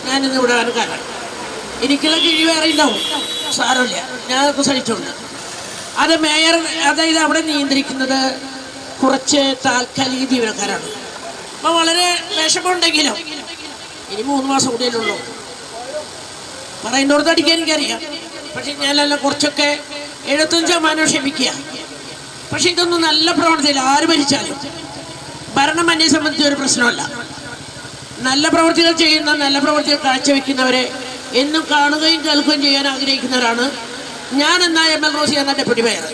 ഞാനിന്ന് ഇവിടെ വരാൻ കാരണം. എനിക്കുള്ള കിഴി വേറെ ഉണ്ടാവും, സാരമില്ല, ഞാനതൊക്കെ സഹിച്ചുകൊണ്ട്. അത് മേയർ, അതായത് അവിടെ നിയന്ത്രിക്കുന്നത് കുറച്ച് താൽക്കാലിക ജീവനക്കാരാണ്. അപ്പോൾ വളരെ വിഷമമുണ്ടെങ്കിലും ഇനി 3 മാസം കൂടിയല്ലേ ഉള്ളൂ. പറയുന്നോടത്ത് അടിക്കാൻ എനിക്കറിയാം, പക്ഷെ ഞാനെല്ലാം കുറച്ചൊക്കെ 75% ക്ഷമിക്കുക. പക്ഷെ ഇതൊന്നും നല്ല പ്രവണതയില്ല. ആര് ഭരിച്ചാലും ഭരണം എന്നെ സംബന്ധിച്ച് ഒരു പ്രശ്നമല്ല. നല്ല പ്രവൃത്തികൾ ചെയ്യുന്ന, നല്ല പ്രവൃത്തികൾ കാഴ്ചവെക്കുന്നവരെ എന്നും കാണുകയും കേൾക്കുകയും ചെയ്യാൻ ആഗ്രഹിക്കുന്നവരാണ് ഞാൻ എന്ന ML റോസി എന്ന ഡെപ്യൂട്ടി മേയർ.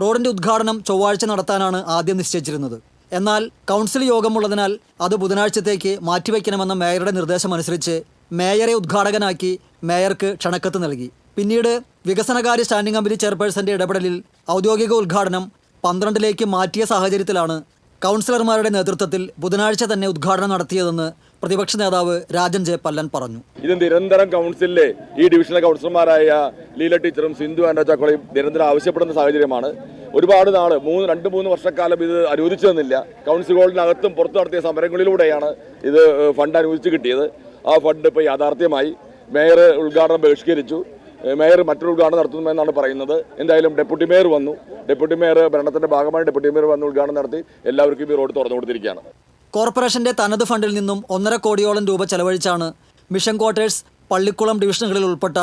റോഡിന്റെ ഉദ്ഘാടനം ചൊവ്വാഴ്ച നടത്താനാണ് ആദ്യം നിശ്ചയിച്ചിരുന്നത്. എന്നാൽ കൗൺസിൽ യോഗമുള്ളതിനാൽ അത് ബുധനാഴ്ചത്തേക്ക് മാറ്റിവെക്കണമെന്ന മേയറുടെ നിർദ്ദേശമനുസരിച്ച് മേയറെ ഉദ്ഘാടകനാക്കി മേയർക്ക് ക്ഷണക്കത്ത് നൽകി. പിന്നീട് വികസനകാര്യ സ്റ്റാൻഡിംഗ് കമ്മിറ്റി ചെയർപേഴ്സന്റെ ഇടപെടലിൽ ഔദ്യോഗിക ഉദ്ഘാടനം 12-ലേക്ക് മാറ്റിയ സാഹചര്യത്തിലാണ് കൗൺസിലർമാരുടെ നേതൃത്വത്തിൽ ബുധനാഴ്ച തന്നെ ഉദ്ഘാടനം നടത്തിയതെന്ന് പ്രതിപക്ഷ നേതാവ് രാജൻ ജെ പല്ലൻ പറഞ്ഞു. ഇത് നിരന്തരം കൗൺസിലിലെ ഈ ഡിവിഷണൽ കൗൺസിലർമാരായ ലീല ടീച്ചറും സിന്ധു ആൻഡോ ചാക്കോളയും നിരന്തരം ആവശ്യപ്പെടുന്ന സാഹചര്യമാണ്. ഒരുപാട് നാൾ 2-3 വർഷക്കാലം ഇത് അനുവദിച്ചു തന്നില്ല. കൗൺസിൽ ഹോളിനകത്തും പുറത്തു നടത്തിയ സമരങ്ങളിലൂടെയാണ് ഇത് ഫണ്ട് അനുവദിച്ച് കിട്ടിയത്. ആ ഫണ്ട് ഇപ്പോൾ യാഥാർത്ഥ്യമായി. മേയർ ഉദ്ഘാടനം ബഹിഷ്കരിച്ചു. മേയർ മറ്റൊരു ഉദ്ഘാടനം നടത്തുമെന്നാണ് പറയുന്നത്. എന്തായാലും ഡെപ്യൂട്ടി മേയർ വന്നു. ഡെപ്യൂട്ടി മേയർ ഭരണത്തിന്റെ ഭാഗമായി ഡെപ്യൂട്ടി മേയർ വന്ന് ഉദ്ഘാടനം നടത്തി എല്ലാവർക്കും ഈ റോഡ് തുറന്നു കൊടുത്തിരിക്കുകയാണ്. കോർപ്പറേഷന്റെ തനത് ഫണ്ടിൽ നിന്നും 1.5 കോടിയോളം രൂപ ചെലവഴിച്ചാണ് മിഷൻ ക്വാർട്ടേഴ്സ്, പള്ളിക്കുളം ഡിവിഷനുകളിൽ ഉൾപ്പെട്ട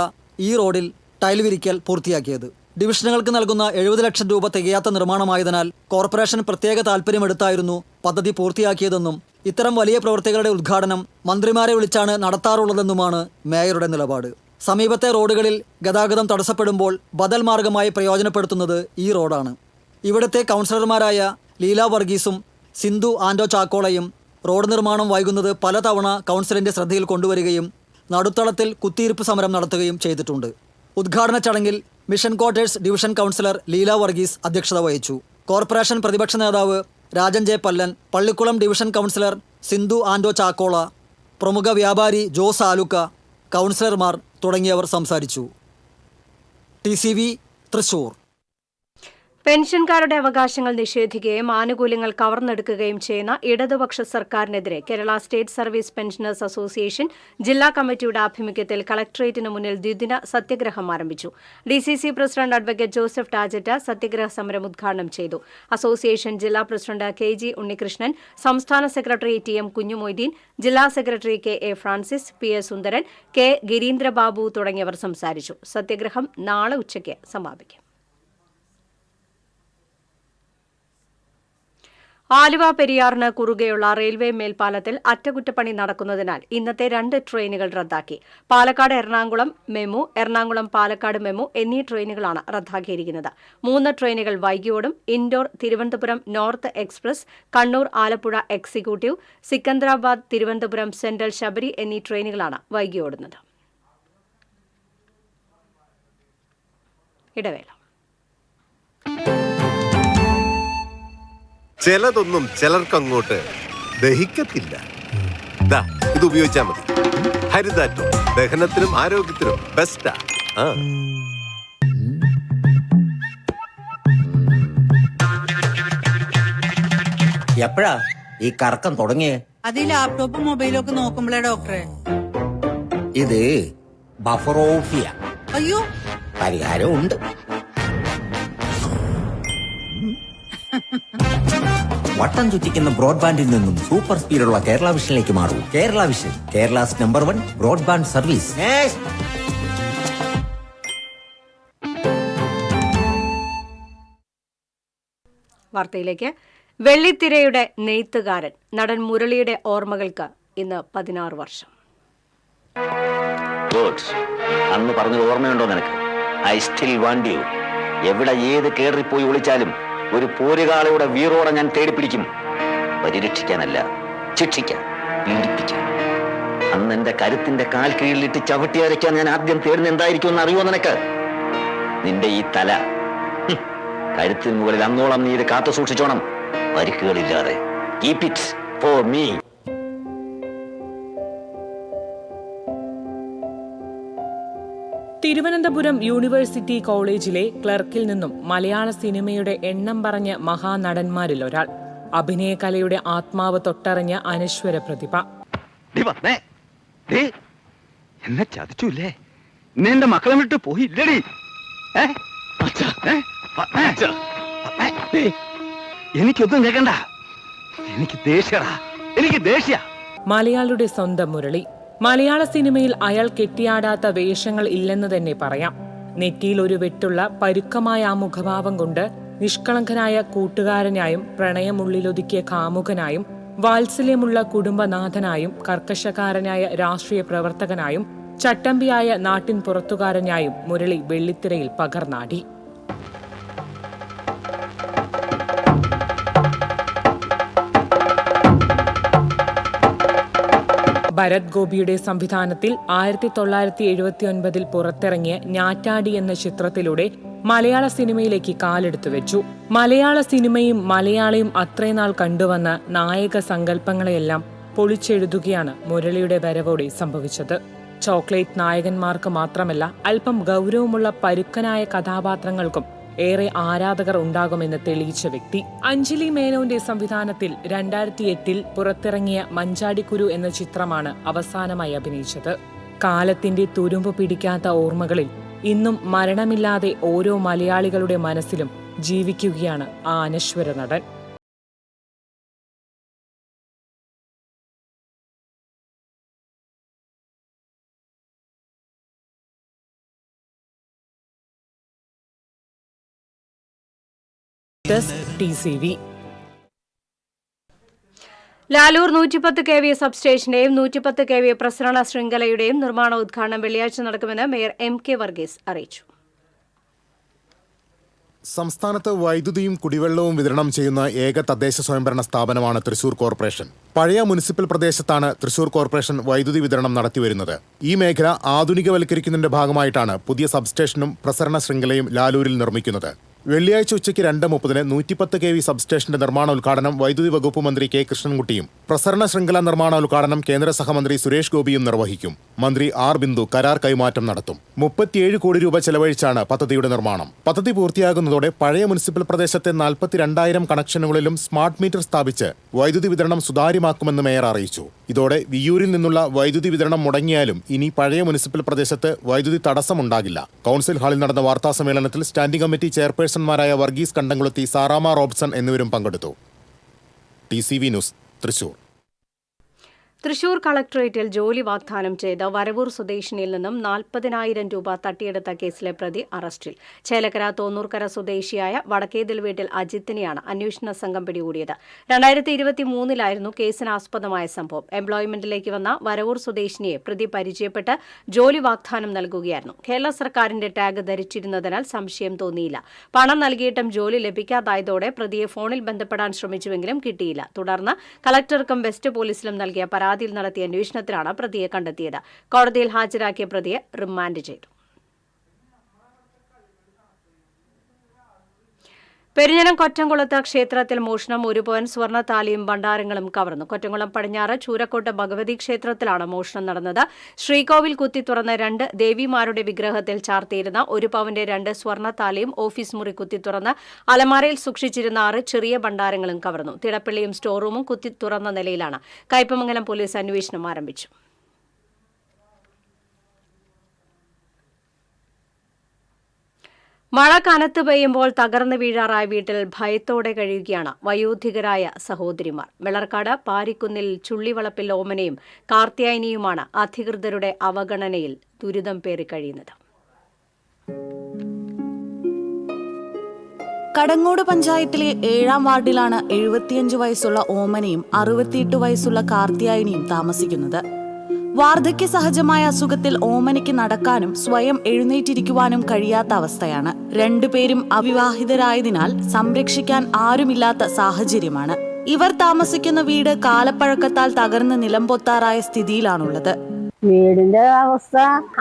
ഈ റോഡിൽ ടൈൽ വിരിക്കൽ പൂർത്തിയാക്കിയത്. ഡിവിഷനുകൾക്ക് നൽകുന്ന 70 ലക്ഷം രൂപ തികയാത്ത നിർമ്മാണമായതിനാൽ കോർപ്പറേഷൻ പ്രത്യേക താൽപ്പര്യമെടുത്തായിരുന്നു പദ്ധതി പൂർത്തിയാക്കിയതെന്നും ഇത്തരം വലിയ പ്രവൃത്തികളുടെ ഉദ്ഘാടനം മന്ത്രിമാരെ വിളിച്ചാണ് നടത്താറുള്ളതെന്നുമാണ് മേയറുടെ നിലപാട്. സമീപത്തെ റോഡുകളിൽ ഗതാഗതം തടസ്സപ്പെടുമ്പോൾ ബദൽ മാർഗമായി പ്രയോജനപ്പെടുത്തുന്നത് ഈ റോഡാണ്. ഇവിടുത്തെ കൗൺസിലർമാരായ ലീല വർഗീസും സിന്ധു ആൻഡോ ചാക്കോളയും റോഡ് നിർമ്മാണം വൈകുന്നത് പലതവണ കൗൺസിലിന്റെ ശ്രദ്ധയിൽ കൊണ്ടുവരികയും നടുത്തളത്തിൽ കുത്തിയിരിപ്പ് സമരം നടത്തുകയും ചെയ്തിട്ടുണ്ട്. ഉദ്ഘാടന ചടങ്ങിൽ mission quarters division councillor Leela Varghese അധ്യക്ഷത വഹിച്ചു. കോർപ്പറേഷൻ പ്രതിപക്ഷ നേതാവ് Rajan J Pallan, Pallikkulam division councillor Sindhu Ando Chakkola, പ്രമുഖ വ്യാപാരി ജോസ് ആലുക്ക, കൗൺസിലർമാർ തുടങ്ങിയവർ സംസാരിച്ചു. TCV തൃശൂർ. പെൻഷൻകാരുടെ അവകാശങ്ങൾ നിഷേധിക്കുകയും ആനുകൂല്യങ്ങൾ കവർന്നെടുക്കുകയും ചെയ്യുന്ന ഇടതുപക്ഷ സർക്കാരിനെതിരെ Kerala state service pensioners association ജില്ലാ കമ്മിറ്റിയുടെ ആഭിമുഖ്യത്തിൽ കളക്ടറേറ്റിന് മുന്നിൽ ദ്വിദിന സത്യഗ്രഹം ആരംഭിച്ചു. DCC പ്രസിഡന്റ് അഡ്വക്കേറ്റ് ജോസഫ് ടാജറ്റ് സത്യഗ്രഹ സമരം ഉദ്ഘാടനം ചെയ്തു. അസോസിയേഷൻ ജില്ലാ പ്രസിഡന്റ് KG ഉണ്ണികൃഷ്ണൻ, സംസ്ഥാന സെക്രട്ടറി TM കുഞ്ഞുമൊയ്തീൻ, ജില്ലാ സെക്രട്ടറി KA ഫ്രാൻസിസ്, PA സുന്ദരൻ, K ഗിരീന്ദ്രബാബു തുടങ്ങിയവർ സംസാരിച്ചു. സത്യഗ്രഹം നാളെ ഉച്ചയ്ക്ക് സമാപിക്കും. ആലുവ പെരിയാറിന് കുറുകെയുള്ള റെയിൽവേ മേൽപ്പാലത്തിൽ അറ്റകുറ്റപ്പണി നടക്കുന്നതിനാൽ ഇന്നത്തെ 2 ട്രെയിനുകൾ റദ്ദാക്കി. പാലക്കാട് എറണാകുളം മെമു, എറണാകുളം പാലക്കാട് മെമു എന്നീ ട്രെയിനുകളാണ് റദ്ദാക്കിയിരിക്കുന്നത്. 3 ട്രെയിനുകൾ വൈകിയോടും. Indore Thiruvananthapuram north express, Kannur Alappuzha executive, Secunderabad Thiruvananthapuram central Sabari എന്നീ ട്രെയിനുകളാണ് വൈകിയോടുന്നത്. ഇടവേള. ചിലതൊന്നും ചിലർക്കങ്ങോട്ട് ദഹിക്കത്തില്ല. ഇത് ഉപയോഗിച്ചാൽ മതി. ഹരിതാറ്റോ ദഹനത്തിനും ആരോഗ്യത്തിനും ബെസ്റ്റാ. എപ്പോഴാ ഈ കറക്കം തുടങ്ങിയേ? അത് ഈ ലാപ്ടോപ്പും മൊബൈലും ഒക്കെ നോക്കുമ്പോഴേ ഡോക്ടറെ. ഇത് ബഫറോഫിയ. അയ്യോ, പരിഹാരം ഉണ്ട്. വട്ടം ചുറ്റിക്കുന്ന ബ്രോഡ്ബാൻഡിൽ നിന്നും സൂപ്പർ സ്പീഡുള്ള കേരള വിഷനിലേക്ക് മാറൂ. Kerala vision, Kerala's number 1 broadband service. വാർത്തയിലേക്ക്. വെള്ളിത്തിരയുടെ നെയ്ത്തുകാരൻ നടൻ മുരളിയുടെ ഓർമ്മകൾക്ക് ഇന്ന് 16 വർഷം. അന്ന് പറഞ്ഞത് ഓർമ്മയുണ്ടോ നിനക്ക്? I still want you. എവിടെ ഏത് കേറിപ്പോയി ഒളിച്ചാലും ഒരു പോരുകാളയുടെ വീറോടെ ഞാൻ തേടിപ്പിടിക്കും. പരിരക്ഷിക്കാനല്ല, ശിക്ഷിക്കാൻ, പീഡിപ്പിക്കാൻ. അന്ന് എന്റെ കരുത്തിന്റെ കാൽ കീഴിലിട്ട് ചവിട്ടി അരയ്ക്കാൻ ഞാൻ ആദ്യം തേടുന്ന എന്തായിരിക്കും എന്ന് അറിയുമോ നിനക്ക്? നിന്റെ ഈ തല. കരുത്തിന് മുകളിൽ അന്നോളം നീ ഇത് കാത്തു സൂക്ഷിച്ചോണം, പരിക്കുകളില്ലാതെ. Keep it for me. Thiruvananthapuram university കോളേജിലെ ക്ലർക്കിൽ നിന്നും മലയാള സിനിമയുടെ എണ്ണം പറഞ്ഞ മഹാനടന്മാരിൽ ഒരാൾ. അഭിനയകലയുടെ ആത്മാവ് തൊട്ടറിഞ്ഞ അനശ്വര പ്രതിഭ. എന്നെ ചതിച്ചൂല്ലേ? എന്റെ മക്കളെ വിട്ട് പോയില്ലടി. എനിക്കൊന്നും കേൾക്കണ്ട. എനിക്ക് ദേഷ്യ. മലയാളിയുടെ സ്വന്തം മുരളി. മലയാള സിനിമയിൽ അയാൾ കെട്ടിയാടാത്ത വേഷങ്ങൾ ഇല്ലെന്ന് തന്നെ പറയാം. നെറ്റിയിൽ ഒരു വെട്ടുള്ള പരുക്കമായ ആ മുഖഭാവം കൊണ്ട് നിഷ്കളങ്കനായ കൂട്ടുകാരനായും, പ്രണയമുള്ളിലൊതുക്കിയ കാമുകനായും, വാത്സല്യമുള്ള കുടുംബനാഥനായും, കർക്കശക്കാരനായ രാഷ്ട്രീയ പ്രവർത്തകനായും, ചട്ടമ്പിയായ നാട്ടിൻ പുറത്തുകാരനായും മുരളി വെള്ളിത്തിരയിൽ പകർന്നാടി. ഭരത് ഗോപിയുടെ സംവിധാനത്തിൽ 1979 പുറത്തിറങ്ങിയ ഞാറ്റാടി എന്ന ചിത്രത്തിലൂടെ മലയാള സിനിമയിലേക്ക് കാലെടുത്തു വെച്ചു. മലയാള സിനിമയും മലയാളിയും അത്രനാൾ കണ്ടുവന്ന നായക സങ്കല്പങ്ങളെയെല്ലാം പൊളിച്ചെഴുതുകയാണ് മുരളിയുടെ വരവോടെ സംഭവിച്ചത്. ചോക്ലേറ്റ് നായകന്മാർക്ക് മാത്രമല്ല, അല്പം ഗൗരവമുള്ള പരുക്കനായ കഥാപാത്രങ്ങൾക്കും ഏറെ ആരാധകർ ഉണ്ടാകുമെന്ന് തെളിയിച്ച വ്യക്തി. അഞ്ജലി മേനോന്റെ സംവിധാനത്തിൽ 2008 പുറത്തിറങ്ങിയ മഞ്ചാടിക്കുരു എന്ന ചിത്രമാണ് അവസാനമായി അഭിനയിച്ചത്. കാലത്തിന്റെ തുരുമ്പ് പിടിക്കാത്ത ഓർമ്മകളിൽ ഇന്നും മരണമില്ലാതെ ഓരോ മലയാളികളുടെ മനസ്സിലും ജീവിക്കുകയാണ് ആ അനശ്വര നടൻ. ലാലൂർ 110 kV സബ്സ്റ്റേഷന്റെയും 110 kV പ്രസരണ ശൃംഖലയുടെയും നിർമ്മാണ ഉദ്ഘാടനം വെള്ളിയാഴ്ച നടക്കുമെന്ന് മേയർ MK വർഗീസ് അറിയിച്ചു. സംസ്ഥാനത്ത് വൈദ്യുതിയും കുടിവെള്ളവും വിതരണം ചെയ്യുന്ന ഏക തദ്ദേശ സ്വയംഭരണ സ്ഥാപനമാണ് തൃശൂർ കോർപ്പറേഷൻ. പഴയ മുനിസിപ്പൽ പ്രദേശത്താണ് തൃശൂർ കോർപ്പറേഷൻ വൈദ്യുതി വിതരണം നടത്തിവരുന്നത്. ഈ മേഖല ആധുനികവൽക്കരിക്കുന്നതിന്റെ ഭാഗമായിട്ടാണ് പുതിയ സബ്സ്റ്റേഷനും പ്രസരണ ശൃംഖലയും ലാലൂരിൽ നിർമ്മിക്കുന്നത്. വെള്ളിയാഴ്ച ഉച്ചയ്ക്ക് 2:30 110 kV സബ്സ്റ്റേഷന്റെ നിർമ്മാണോദ്ഘാടനം വൈദ്യുതി വകുപ്പ് മന്ത്രി കെ കൃഷ്ണൻകുട്ടിയും പ്രസരണ ശൃംഖല നിർമ്മാണോദ്ഘാടനം കേന്ദ്ര സഹമന്ത്രി സുരേഷ് ഗോപിയും നിർവഹിക്കും. മന്ത്രി ആർ ബിന്ദു കരാർ കൈമാറ്റം നടത്തും. 37 കോടി രൂപ ചെലവഴിച്ചാണ് പദ്ധതിയുടെ നിർമ്മാണം. പദ്ധതി പൂർത്തിയാകുന്നതോടെ പഴയ മുനിസിപ്പൽ പ്രദേശത്തെ 42,000 കണക്ഷനുകളിലും സ്മാർട്ട് മീറ്റർ സ്ഥാപിച്ച് വൈദ്യുതി വിതരണം സുതാര്യമാക്കുമെന്ന് മേയർ അറിയിച്ചു. ഇതോടെ വിയ്യൂരിൽ നിന്നുള്ള വൈദ്യുതി വിതരണം മുടങ്ങിയാലും ഇനി പഴയ മുനിസിപ്പൽ പ്രദേശത്ത് വൈദ്യുതി തടസ്സമുണ്ടാകില്ല. കൌൺസിൽ ഹാളിൽ നടന്ന വാർത്താ സമ്മേളനത്തിൽ സ്റ്റാൻഡിംഗ് കമ്മിറ്റി ചെയർപേഴ്സൺമാരായ വർഗീസ് കണ്ടംകുളത്തി, സാറാമ റോബ്സൺ എന്നിവരും പങ്കെടുത്തു. TCV news, Thrissur. തൃശൂർ കളക്ടറേറ്റിൽ ജോലി വാഗ്ദാനം ചെയ്ത് വരവൂർ സ്വദേശിനിയിൽ നിന്നും 40,000 രൂപ തട്ടിയെടുത്ത കേസിലെ പ്രതി അറസ്റ്റിൽ. ചേലക്കര തോന്നൂർക്കര സ്വദേശിയായ വടക്കേതിൽ വീട്ടിൽ അജിത്തിനെയാണ് അന്വേഷണ സംഘം പിടികൂടിയത്. 2023 കേസിനാസ്പദമായ സംഭവം. എംപ്ലോയ്മെന്റിലേക്ക് വന്ന വരവൂർ സ്വദേശിനിയെ പ്രതി പരിചയപ്പെട്ട് ജോലി വാഗ്ദാനം നൽകുകയായിരുന്നു. കേരള സർക്കാരിന്റെ ടാഗ് ധരിച്ചിരുന്നതിനാൽ സംശയം തോന്നിയില്ല. പണം നൽകിയിട്ടും ജോലി ലഭിക്കാതായതോടെ പ്രതിയെ ഫോണിൽ ബന്ധപ്പെടാൻ ശ്രമിച്ചുവെങ്കിലും കിട്ടിയില്ല. തുടർന്ന് കളക്ടർക്കും വെസ്റ്റ് പോലീസിലും നൽകിയ പരാതിയിൽ നടത്തിയ അന്വേഷണത്തിലാണ് പ്രതിയെ കണ്ടെത്തിയത്. കോടതിയിൽ ഹാജരാക്കിയ പ്രതിയെ റിമാൻഡ് ചെയ്തു. പെരിഞ്ഞനം കൊറ്റംകുളത്ത് ക്ഷേത്രത്തിൽ മോഷണം. 1 പവൻ സ്വർണ്ണത്താലിയും ഭണ്ഡാരങ്ങളും കവർന്നു. കൊറ്റംകുളം പടിഞ്ഞാറ് ചൂരക്കോട്ട് ഭഗവതി ക്ഷേത്രത്തിലാണ് മോഷണം നടന്നത്. ശ്രീകോവിൽ കുത്തി തുറന്ന 2 ദേവിമാരുടെ വിഗ്രഹത്തിൽ ചാർത്തിയിരുന്ന 1 പവന്റെ 2 സ്വർണ്ണത്താലിയും ഓഫീസ് മുറി കുത്തി തുറന്ന് അലമാരയിൽ സൂക്ഷിച്ചിരുന്ന 6 ചെറിയ ഭണ്ഡാരങ്ങളും കവർന്നു. തിടപ്പള്ളിയും സ്റ്റോർ റൂമും കുത്തി തുറന്ന നിലയിലാണ്. കയ്പമംഗലം പോലീസ് അന്വേഷണം ആരംഭിച്ചു. മഴ കനത്തു പെയ്യുമ്പോൾ തകർന്നു വീഴാറായ വീട്ടിൽ ഭയത്തോടെ കഴിയുകയാണ് വയോധികരായ സഹോദരിമാർ. വെള്ളർക്കാട് പാരിക്കുന്നിൽ ചുള്ളിവളപ്പിൽ ഓമനയും കാർത്യായനിയുമാണ് അധികൃതരുടെ അവഗണനയിൽ ദുരിതം പേറിക്കഴിയുന്നത്. കടങ്ങോട് പഞ്ചായത്തിലെ 7-ാം വാർഡിലാണ് 75 വയസ്സുള്ള ഓമനയും 68 വയസ്സുള്ള കാർത്യായനിയും താമസിക്കുന്നത്. വാർദ്ധക്യ സഹജമായ അസുഖത്തിൽ ഓമനയ്ക്ക് നടക്കാനും സ്വയം എഴുന്നേറ്റിരിക്കുവാനും കഴിയാത്ത അവസ്ഥയാണ്. 2 പേരും അവിവാഹിതരായതിനാൽ സംരക്ഷിക്കാൻ ആരുമില്ലാത്ത സാഹചര്യമാണ്. ഇവർ താമസിക്കുന്ന വീട് കാലപ്പഴക്കത്താൽ തകർന്ന് നിലംപൊത്താറായ സ്ഥിതിയിലാണുള്ളത്. വീടിന്റെ അവസ്ഥ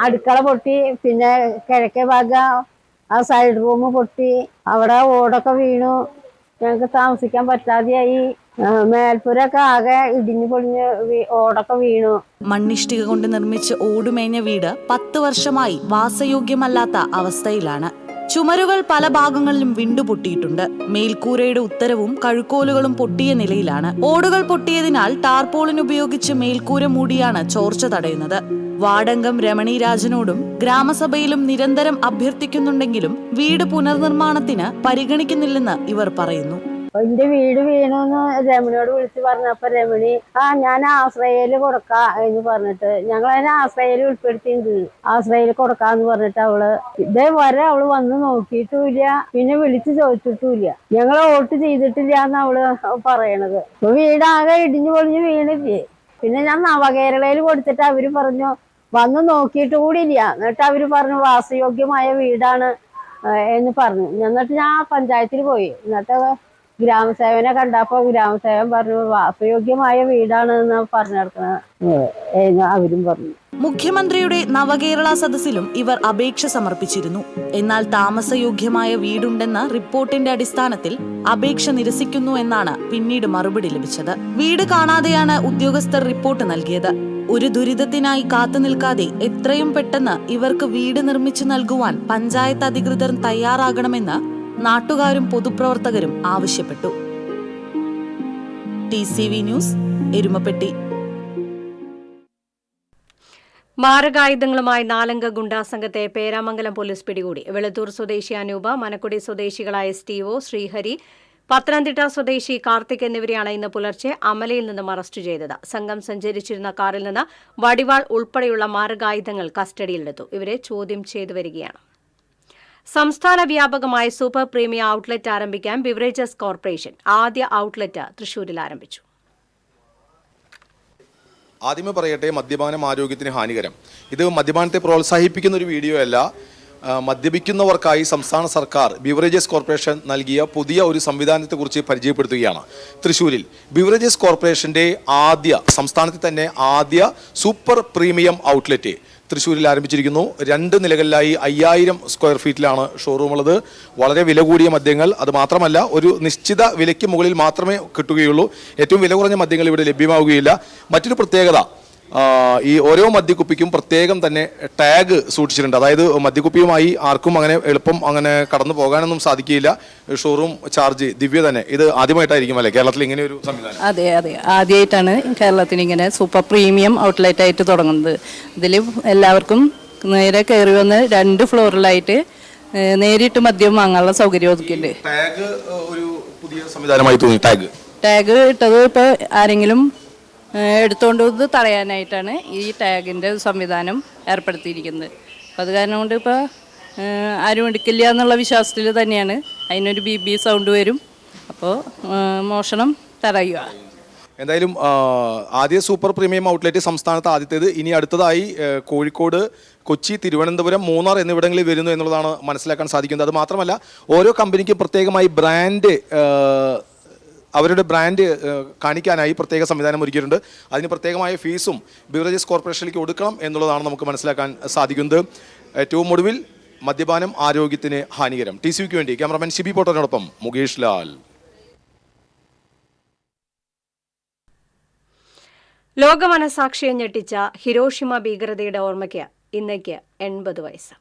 അടുക്കള പൊട്ടി, പിന്നെ കിഴക്കേ ഭാഗം ആ സൈഡ് റൂം പൊട്ടി, അവിടെ ഓടൊക്കെ വീണു. ഞങ്ങൾക്ക് താമസിക്കാൻ പറ്റാതെയായി. മേൽപ്പുരൊക്കെ ആകെ ഇടിഞ്ഞു പൊളിഞ്ഞ് ഓടൊക്കെ വീണു. മണ്ണിഷ്ടിക കൊണ്ട് നിർമ്മിച്ച് ഓടുമേഞ്ഞ വീട് 10 വർഷമായി വാസയോഗ്യമല്ലാത്ത അവസ്ഥയിലാണ്. ചുമരുകൾ പല ഭാഗങ്ങളിലും വിണ്ടുപൊട്ടിയിട്ടുണ്ട്. മേൽക്കൂരയുടെ ഉത്തരവും കഴുക്കോലുകളും പൊട്ടിയ നിലയിലാണ്. ഓടുകൾ പൊട്ടിയതിനാൽ ടാർപോളിൻ ഉപയോഗിച്ച് മേൽക്കൂര മൂടിയാണ് ചോർച്ച തടയുന്നത്. വാർഡംഗം രമണി രാജനോടും ഗ്രാമസഭയിലും നിരന്തരം അഭ്യർത്ഥിക്കുന്നുണ്ടെങ്കിലും വീട് പുനർനിർമ്മാണത്തിന് പരിഗണിക്കുന്നില്ലെന്ന് ഇവർ പറയുന്നു. എന്റെ വീട് വീണുന്ന് രമണിയോട് വിളിച്ച് പറഞ്ഞപ്പോ രമണി ഞാൻ ആശ്രയയില് കൊടുക്കാം എന്ന് പറഞ്ഞിട്ട് ഞങ്ങളതിനെ ആശ്രയയിൽ ഉൾപ്പെടുത്തിയിട്ടുണ്ട്. ആശ്രയയിൽ കൊടുക്കാന്ന് പറഞ്ഞിട്ട് ഇതേവരെ അവള് വന്ന് നോക്കിയിട്ടുമില്ല, പിന്നെ വിളിച്ച് ചോദിച്ചിട്ടുമില്ല. ഞങ്ങൾ വോട്ട് ചെയ്തിട്ടില്ല എന്ന് അവള് പറയണത്. ഇപ്പൊ വീടാകെ ഇടിഞ്ഞു പൊളിഞ്ഞ് വീണില്ലേ. പിന്നെ ഞാൻ നവകേരളയിൽ കൊടുത്തിട്ട് അവര് പറഞ്ഞു വന്ന് നോക്കിയിട്ട് കൂടിയില്ല. എന്നിട്ട് അവര് പറഞ്ഞു വാസയോഗ്യമായ വീടാണ് എന്ന് പറഞ്ഞു. എന്നിട്ട് ഞാൻ പഞ്ചായത്തിൽ പോയി. എന്നിട്ട് ഗ്രാമസേവനെ കണ്ടപ്പോ ഗ്രാമസേവൻ പറഞ്ഞു വാസയോഗ്യമായ വീടാണ് എന്ന് പറഞ്ഞു നടക്കുന്നത് അവരും പറഞ്ഞു. മുഖ്യമന്ത്രിയുടെ നവകേരള സദസ്സിലും ഇവർ അപേക്ഷ സമർപ്പിച്ചിരുന്നു. എന്നാൽ താമസയോഗ്യമായ വീടുണ്ടെന്ന റിപ്പോർട്ടിന്റെ അടിസ്ഥാനത്തിൽ അപേക്ഷ നിരസിക്കുന്നു എന്നാണ് പിന്നീട് മറുപടി ലഭിച്ചത്. വീട് കാണാതെയാണ് ഉദ്യോഗസ്ഥർ റിപ്പോർട്ട് നൽകിയത്. ഒരു ദുരിതത്തിനായി കാത്തുനിൽക്കാതെ എത്രയും പെട്ടെന്ന് ഇവർക്ക് വീട് നിർമ്മിച്ചു നൽകുവാൻ പഞ്ചായത്ത് അധികൃതർ തയ്യാറാകണമെന്ന് നാട്ടുകാരും പൊതുപ്രവർത്തകരും ആവശ്യപ്പെട്ടു. TCV news, Erumapetty. മാരകായുധങ്ങളുമായി 4-അംഗ ഗുണ്ടാ സംഘത്തെ പേരാമംഗലം പോലീസ് പിടികൂടി. വെളുത്തൂർ സ്വദേശി അനൂപ, മനക്കുടി സ്വദേശികളായ സ്റ്റീവോ, ശ്രീഹരി, പത്തനംതിട്ട സ്വദേശി കാർത്തിക് എന്നിവരെയാണ് ഇന്ന് പുലർച്ചെ അമലയിൽ നിന്നും അറസ്റ്റ് ചെയ്തത്. സംഘം സഞ്ചരിച്ചിരുന്ന കാറിൽ നിന്ന് വടിവാൾ ഉൾപ്പെടെയുള്ള മാരകായുധങ്ങൾ കസ്റ്റഡിയിലെടുത്തു. ഇവരെ ചോദ്യം ചെയ്തു വരികയാണ്. സംസ്ഥാന വ്യാപകമായി സൂപ്പർ പ്രീമിയം ഔട്ട്ലെറ്റ് ആരംഭിക്കാൻ ബിവറേജസ് കോർപ്പറേഷൻ. ആദ്യ ഔട്ട്ലെറ്റ് തൃശൂരിൽ ആരംഭിച്ചു. ആദ്യമേ പറയട്ടെ, മദ്യപാനം ആരോഗ്യത്തിന് ഹാനികരം. ഇത് മദ്യപാനത്തെ പ്രോത്സാഹിപ്പിക്കുന്ന ഒരു വീഡിയോ അല്ല. മദ്യപിക്കുന്നവർക്കായി സംസ്ഥാന സർക്കാർ ബിവറേജസ് കോർപ്പറേഷൻ നൽകിയ പുതിയ ഒരു സംവിധാനത്തെക്കുറിച്ച് പരിചയപ്പെടുത്തുകയാണ്. തൃശ്ശൂരിൽ ബിവറേജസ് കോർപ്പറേഷന്റെ സംസ്ഥാനത്തെ തന്നെ ആദ്യ സൂപ്പർ പ്രീമിയം ഔട്ട്ലെറ്റ് തൃശ്ശൂരിൽ ആരംഭിച്ചിരിക്കുന്നു. 2 നിലകളിലായി 5000 സ്ക്വയർ ഫീറ്റിലാണ് ഷോറൂം ഉള്ളത്. വളരെ വില കൂടിയ മദ്യങ്ങൾ, അത് മാത്രമല്ല ഒരു നിശ്ചിത വിലയ്ക്ക് മുകളിൽ മാത്രമേ കിട്ടുകയുള്ളൂ. ഏറ്റവും വില കുറഞ്ഞ മദ്യങ്ങൾ ഇവിടെ ലഭ്യമാവുകയില്ല. മറ്റൊരു പ്രത്യേകത, ഈ ഓരോ മദ്യക്കുപ്പിക്കും പ്രത്യേകം തന്നെ ടാഗ് സൂക്ഷിച്ചിട്ടുണ്ട്. അതായത് മദ്യക്കുപ്പിയുമായി ആർക്കും അങ്ങനെ എളുപ്പം അങ്ങനെ കടന്നു പോകാനൊന്നും സാധിക്കില്ല. ഷോറൂം ചാർജ് ദിവ്യ തന്നെ ഇത് ആദ്യമായിട്ടായിരിക്കും അല്ലേ കേരളത്തിൽ ഇങ്ങനെ ഒരു സംവിധാനം? അതെ, ആദ്യമായിട്ടാണ് കേരളത്തിൽ ഇങ്ങനെ സൂപ്പർ പ്രീമിയം ഔട്ട്ലെറ്റ് ആയിട്ട് തുടങ്ങുന്നത്. ഇതിൽ എല്ലാവർക്കും നേരെ കയറി വന്ന് 2 ഫ്ലോറിലായിട്ട് നേരിട്ട് മദ്യം വാങ്ങാനുള്ള സൗകര്യം ഒതുക്കിയിട്ടുണ്ട്. ടാഗ് ഒരു പുതിയ സംവിധാനമായി തോന്നി. ടാഗ് ഇട്ടത് ഇപ്പോൾ ആരെങ്കിലും എടുത്തുകൊണ്ട് വന്ന് തടയാനായിട്ടാണ് ഈ ടാഗിൻ്റെ സംവിധാനം ഏർപ്പെടുത്തിയിരിക്കുന്നത്. അപ്പം അത് കാരണം കൊണ്ട് ഇപ്പോൾ ആരും എടുക്കില്ല എന്നുള്ള വിശ്വാസത്തിൽ തന്നെയാണ്. അതിനൊരു BB സൗണ്ട് വരും, അപ്പോൾ മോഷണം തടയുക. എന്തായാലും ആദ്യ സൂപ്പർ പ്രീമിയം ഔട്ട്ലെറ്റ് സംസ്ഥാനത്ത് ആദ്യത്തേത്. ഇനി അടുത്തതായി കോഴിക്കോട്, കൊച്ചി, തിരുവനന്തപുരം, മൂന്നാർ എന്നിവിടങ്ങളിൽ വരുന്നു എന്നുള്ളതാണ് മനസ്സിലാക്കാൻ സാധിക്കുന്നത്. അത് മാത്രമല്ല ഓരോ കമ്പനിക്കും പ്രത്യേകമായി ബ്രാൻഡ്, അവരുടെ ബ്രാൻഡ് കാണിക്കാനായി പ്രത്യേക സംവിധാനം ഒരുക്കിയിട്ടുണ്ട്. അതിന് പ്രത്യേകമായ ഫീസും ബിവറേജസ് കോർപ്പറേഷനിലേക്ക് കൊടുക്കണം എന്നുള്ളതാണ് നമുക്ക് മനസ്സിലാക്കാൻ സാധിക്കുന്നത്. ഏറ്റവും ഒടുവിൽ മദ്യപാനം ആരോഗ്യത്തിന് ഹാനികരം. TCVക്ക് വേണ്ടി ക്യാമറമാൻ ഷിബി പോട്ടറിനോടൊപ്പം മുകേഷ് ലാൽ. ലോകമനസാക്ഷിയെ ഞെട്ടിച്ച ഹിരോഷിമ ഭീകരതയുടെ ഓർമ്മയ്ക്ക് ഇന്നേക്ക് 80 വയസ്സ്.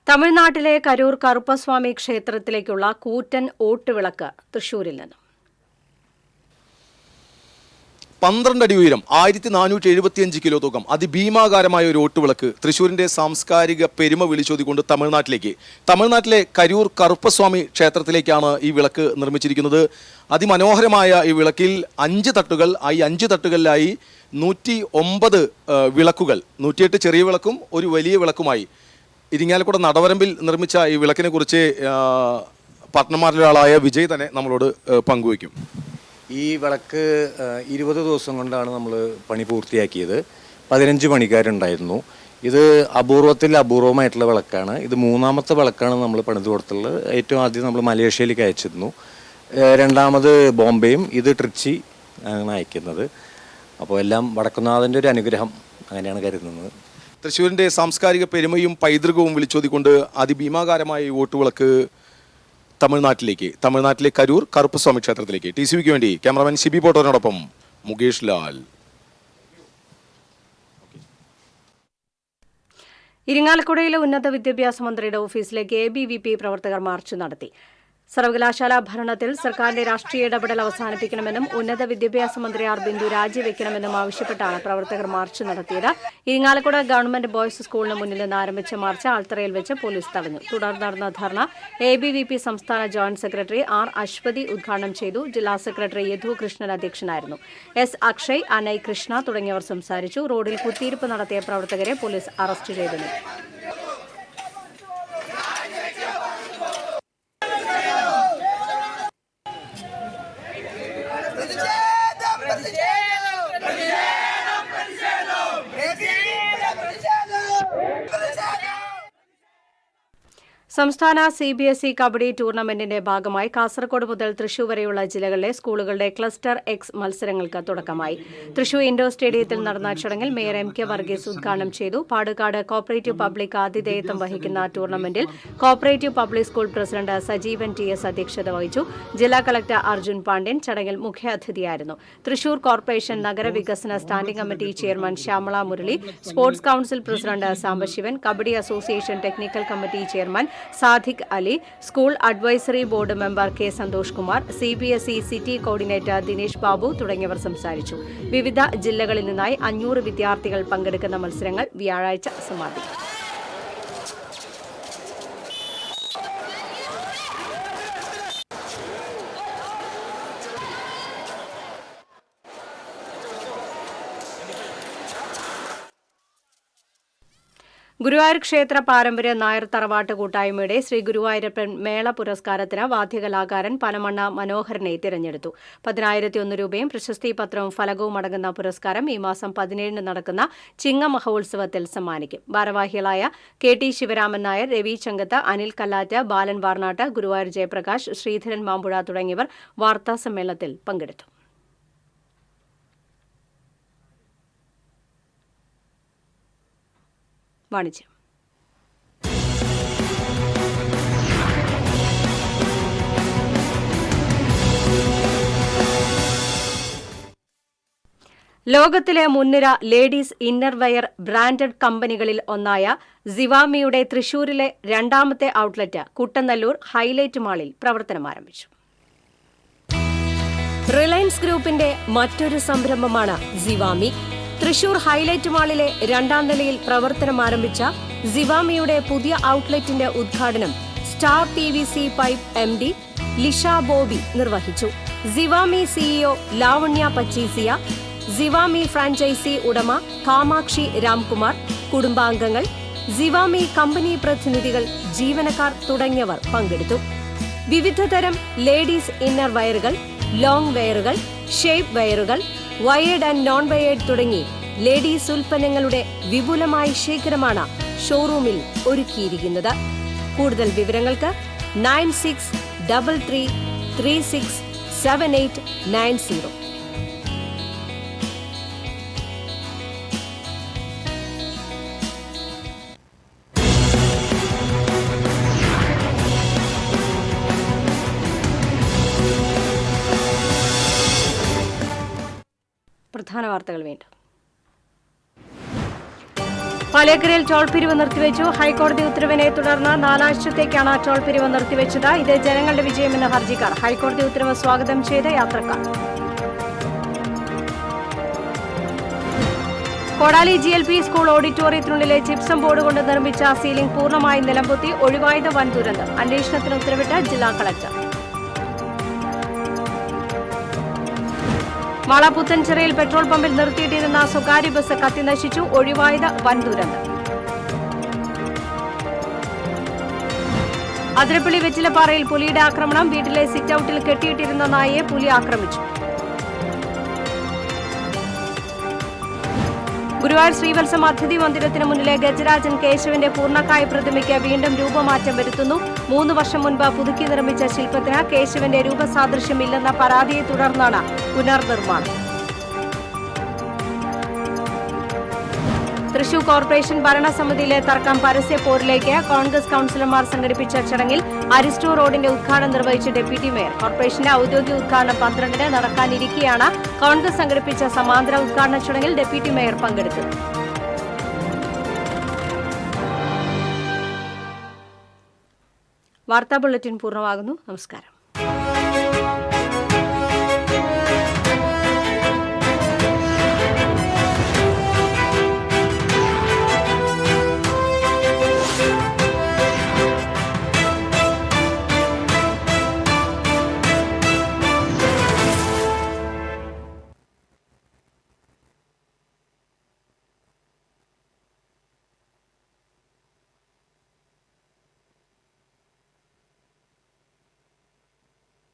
തമിഴ്നാട്ടിലെ കരൂർ കറുപ്പസ്വാമി ക്ഷേത്രത്തിലേക്കുള്ള കൂറ്റൻ ഓട്ടുവിളക്ക് തൃശൂരിൽ നിന്നും. 12 അടി ഉയരം, 1475 കിലോ തൂക്കം, അതിഭീമാകാരമായ ഒരു ഓട്ടുവിളക്ക് തൃശ്ശൂരിന്റെ സാംസ്കാരിക പെരുമ വിളിച്ചോതിക്കൊണ്ട് തമിഴ്നാട്ടിലെ കരൂർ കറുപ്പസ്വാമി ക്ഷേത്രത്തിലേക്കാണ് ഈ വിളക്ക് നിർമ്മിച്ചിരിക്കുന്നത്. അതിമനോഹരമായ ഈ വിളക്കിൽ 5 തട്ടുകൾ, ഈ 5 തട്ടുകളിലായി 109 വിളക്കുകൾ, 108 ചെറിയ വിളക്കും ഒരു വലിയ വിളക്കുമായി. ഇരിങ്ങാലക്കുട നടവരമ്പിൽ നിർമ്മിച്ച ഈ വിളക്കിനെ കുറിച്ച് പാർട്ട്ണർമാരിലെ ആളായ വിജയ് തന്നെ നമ്മളോട് പങ്കുവയ്ക്കും. ഈ വിളക്ക് 20 ദിവസം കൊണ്ടാണ് നമ്മൾ പണി പൂർത്തിയാക്കിയത്. 15 പണിക്കാരുണ്ടായിരുന്നു. ഇത് അപൂർവമായിട്ടുള്ള വിളക്കാണ്. ഇത് 3ാമത്തെ വിളക്കാണ് നമ്മൾ പണിത് കൊടുത്തുള്ളത്. ഏറ്റവും ആദ്യം നമ്മൾ മലേഷ്യയിലേക്ക് അയച്ചിരുന്നു, 2ാമത് ബോംബെയും, ഇത് ട്രിച്ചി ആണ് അയക്കുന്നത്. അപ്പോൾ എല്ലാം വടക്കുന്നാഥൻ്റെ ഒരു അനുഗ്രഹം അങ്ങനെയാണ് കരുതുന്നത്. തൃശ്ശൂരിന്റെ സാംസ്കാരിക പെരുമയും പൈതൃകവും വിളിച്ചോതിക്കൊണ്ട് അതിഭീമാകാരമായ ഈ ഓട്ടുവിളക്ക് തമിഴ്നാട്ടിലെ കരൂർ കറുപ്പസ്വാമി ക്ഷേത്രത്തിലേക്ക്. TCVക്ക് വേണ്ടി ക്യാമറമാൻ ഷിബി പോട്ടോറിനോടൊപ്പം മുകേഷ് ലാൽ. ഇരിങ്ങാലക്കുടയിലെ ഉന്നത വിദ്യാഭ്യാസ മന്ത്രിയുടെ ഓഫീസിലേക്ക് ABVP പ്രവർത്തകർ മാർച്ച് നടത്തി. സർവകലാശാല ഭരണത്തിൽ സർക്കാരിന്റെ രാഷ്ട്രീയ ഇടപെടൽ അവസാനിപ്പിക്കണമെന്നും ഉന്നത വിദ്യാഭ്യാസ മന്ത്രി R. ബിന്ദു രാജിവെക്കണമെന്നും ആവശ്യപ്പെട്ടാണ് പ്രവർത്തകർ മാർച്ച് നടത്തിയത്. ഇരിങ്ങാലക്കുട ഗവൺമെന്റ് ബോയ്സ് സ്കൂളിന് മുന്നിൽ നിന്ന് ആരംഭിച്ച മാർച്ച് ആൾത്തറയിൽ വെച്ച് പോലീസ് തടഞ്ഞു. തുടർന്ന് നടന്ന ധർണ ABVP സംസ്ഥാന ജോയിന്റ് സെക്രട്ടറി R. അശ്വതി ഉദ്ഘാടനം ചെയ്തു. ജില്ലാ സെക്രട്ടറി യദു കൃഷ്ണൻ അധ്യക്ഷനായിരുന്നു. S. അക്ഷയ്, അനൈ കൃഷ്ണ തുടങ്ങിയവർ സംസാരിച്ചു. റോഡിൽ കുത്തിയിരിപ്പ് നടത്തിയ പ്രവർത്തകരെ പോലീസ് അറസ്റ്റ് ചെയ്തു. സംസ്ഥാന CBSE കബഡി ടൂർണമെന്റിന്റെ ഭാഗമായി കാസർഗോഡ് മുതൽ തൃശൂർ വരെയുള്ള ജില്ലകളിലെ സ്കൂളുകളുടെ ക്ലസ്റ്റർ X മത്സരങ്ങൾക്ക് തുടക്കമായി. തൃശൂർ ഇൻഡോർ സ്റ്റേഡിയത്തിൽ നടന്ന ചടങ്ങിൽ മേയർ MK വർഗീസ് ഉദ്ഘാടനം ചെയ്തു. പാടുകാട് കോപ്പറേറ്റീവ് പബ്ലിക് ആതിഥേയത്വം വഹിക്കുന്ന ടൂർണമെന്റിൽ cooperative public school president Sajeevan TS അധ്യക്ഷത വഹിച്ചു. ജില്ലാ കളക്ടർ അർജുൻ പാണ്ഡ്യൻ ചടങ്ങിൽ മുഖ്യാതിഥിയായിരുന്നു. തൃശൂർ കോർപ്പറേഷൻ നഗരവികസന standing committee chairman Shyamala Murali, sports council president Sambasivan, kabaddi association technical committee chairman Sadiq Ali, school advisory board member K. Santhosh Kumar, CBSE city coordinator Dinesh Babu തുടങ്ങിയവർ സംസാരിച്ചു. വിവിധ ജില്ലകളിൽ നിന്നായി 500 വിദ്യാർത്ഥികൾ പങ്കെടുക്കുന്ന മത്സരങ്ങൾ വ്യാഴാഴ്ച സമാപിക്കും. ഗുരുവായൂർ ക്ഷേത്ര പാരമ്പര്യ നായർ തറവാട്ട് കൂട്ടായ്മയുടെ ശ്രീ ഗുരുവായൂരപ്പൻ മേള പുരസ്കാരത്തിന് വാദ്യകലാകാരൻ പനമണ്ണ മനോഹരനെ തിരഞ്ഞെടുത്തു. 10,001 രൂപയും പ്രശസ്തി പത്രവും ഫലകവും അടങ്ങുന്ന പുരസ്കാരം ഈ മാസം 17 നടക്കുന്ന ചിങ്ങ മഹോത്സവത്തിൽ സമ്മാനിക്കും. ഭാരവാഹികളായ KT ശിവരാമൻ നായർ, രവി ചങ്കത്ത്, അനിൽ കല്ലാറ്റ്, ബാലൻ വാർനാട്ട്, ഗുരുവായൂർ ജയപ്രകാശ്, ശ്രീധരൻ മാമ്പുഴ തുടങ്ങിയവർ വാർത്താസമ്മേളനത്തിൽ പങ്കെടുത്തു. വാണിജ്യം. ലോകത്തിലെ മുൻനിര ലേഡീസ് ഇന്നർവെയർ ബ്രാൻഡഡ് കമ്പനികളിൽ ഒന്നായ സിവാമിയുടെ തൃശൂരിലെ 2ാമത്തെ ഔട്ട്ലെറ്റ് കുട്ടനല്ലൂർ ഹൈലൈറ്റ് മാളിൽ പ്രവർത്തനം ആരംഭിച്ചു. റിലയൻസ് ഗ്രൂപ്പിന്റെ മറ്റൊരു സംരംഭമാണ് സിവാമി. തൃശൂർ ഹൈലൈറ്റ് മാളിലെ 2ാം നിലയിൽ പ്രവർത്തനം ആരംഭിച്ച സിവാമിയുടെ പുതിയ ഔട്ട്ലെറ്റിന്റെ ഉദ്ഘാടനം star PVC pipe MD Lisha Bobby നിർവഹിച്ചു. സിവാമി സിഇഒ ലാവണ്യ പച്ചീസിയ, സിവാമി ഫ്രാഞ്ചൈസി ഉടമ കാമാക്ഷി രാംകുമാർ, കുടുംബാംഗങ്ങൾ, സിവാമി കമ്പനി പ്രതിനിധികൾ, ജീവനക്കാർ തുടങ്ങിയവർ പങ്കെടുത്തു. വിവിധതരം ലേഡീസ് ഇന്നർ വെയറുകൾ, ലോങ് വെയറുകൾ, ഷേപ്പ് വെയറുകൾ, വയേർഡ് ആൻഡ് നോൺ വയേർഡ് തുടങ്ങി ലേഡീസ് ഉൽപ്പന്നങ്ങളുടെ വിപുലമായ ശേഖരമാണ് ഷോറൂമിൽ ഒരുക്കിയിരിക്കുന്നത്. കൂടുതൽ വിവരങ്ങൾക്ക് 9633367890. പ്രധാന വാർത്തകൾ വീണ്ടും. പാലേക്കരയിൽ ടോൾ പിരിവ് നിർത്തിവെച്ചു. ഹൈക്കോടതി ഉത്തരവിനെ തുടർന്ന് 4 ആഴ്ചത്തേക്കാണ് ടോൾ പിരിവ് നിർത്തിവെച്ചത്. ഇത് ജനങ്ങളുടെ വിജയമെന്ന് ഹർജിക്കാർ. ഹൈക്കോടതി ഉത്തരവ് സ്വാഗതം ചെയ്ത യാത്രക്കാർ. കോടാലി GLP സ്കൂൾ ഓഡിറ്റോറിയത്തിനുള്ളിലെ ജിപ്സം ബോർഡ് കൊണ്ട് നിർമ്മിച്ച സീലിംഗ് പൂർണ്ണമായി നിലംപൊത്തി. ഒഴിവായത് വൻ ദുരന്തം. അന്വേഷണത്തിന് ഉത്തരവിട്ട് ജില്ലാ കളക്ടർ. മാള പുത്തൻചിറയിൽ പെട്രോൾ പമ്പിൽ നിർത്തിയിട്ടിരുന്ന സ്വകാര്യ ബസ് കത്തിനശിച്ചു. ഒഴിവായത് വൻ ദുരന്തം. അതിരപ്പള്ളി വെറ്റിലപ്പാറയിൽ പുലിയുടെ ആക്രമണം. വീട്ടിലെ സിറ്റ് ഔട്ടിൽ കെട്ടിയിട്ടിരുന്ന നായയെ പുലി ആക്രമിച്ചു. ഗുരുവായൂർ ശ്രീവത്സം അതിഥി മന്ദിരത്തിന് മുന്നിലെ ഗജരാജൻ കേശവന്റെ പൂർണ്ണകായ പ്രതിമയ്ക്ക് വീണ്ടും രൂപമാറ്റം വരുത്തുന്നു. 3 വർഷം മുൻപ് പുതുക്കി നിർമ്മിച്ച ശില്പത്തിന് കേശവന്റെ രൂപസാദൃശ്യമില്ലെന്ന പരാതിയെ തുടർന്നാണ് പുനർനിർമ്മാണം. തൃശൂർ കോർപ്പറേഷൻ ഭരണസമിതിയിലെ തർക്കം പരസ്യപ്പോരിലേക്ക്. കോൺഗ്രസ് കൌൺസിലർമാർ സംഘടിപ്പിച്ച ചടങ്ങിൽ അരിസ്റ്റോ റോഡിന്റെ ഉദ്ഘാടനം നിർവഹിച്ച ഡെപ്യൂട്ടി മേയർ. കോർപ്പറേഷന്റെ ഔദ്യോഗിക ഉദ്ഘാടനം 12-ന് നടക്കാനിരിക്കെയാണ് കോൺഗ്രസ് സംഘടിപ്പിച്ച സമാന്തര ഉദ്ഘാടന ചടങ്ങിൽ ഡെപ്യൂട്ടി മേയർ പങ്കെടുത്തത്. വാർത്താ ബുള്ളറ്റിൻ പൂർണ്ണമാകുന്നു. നമസ്കാരം.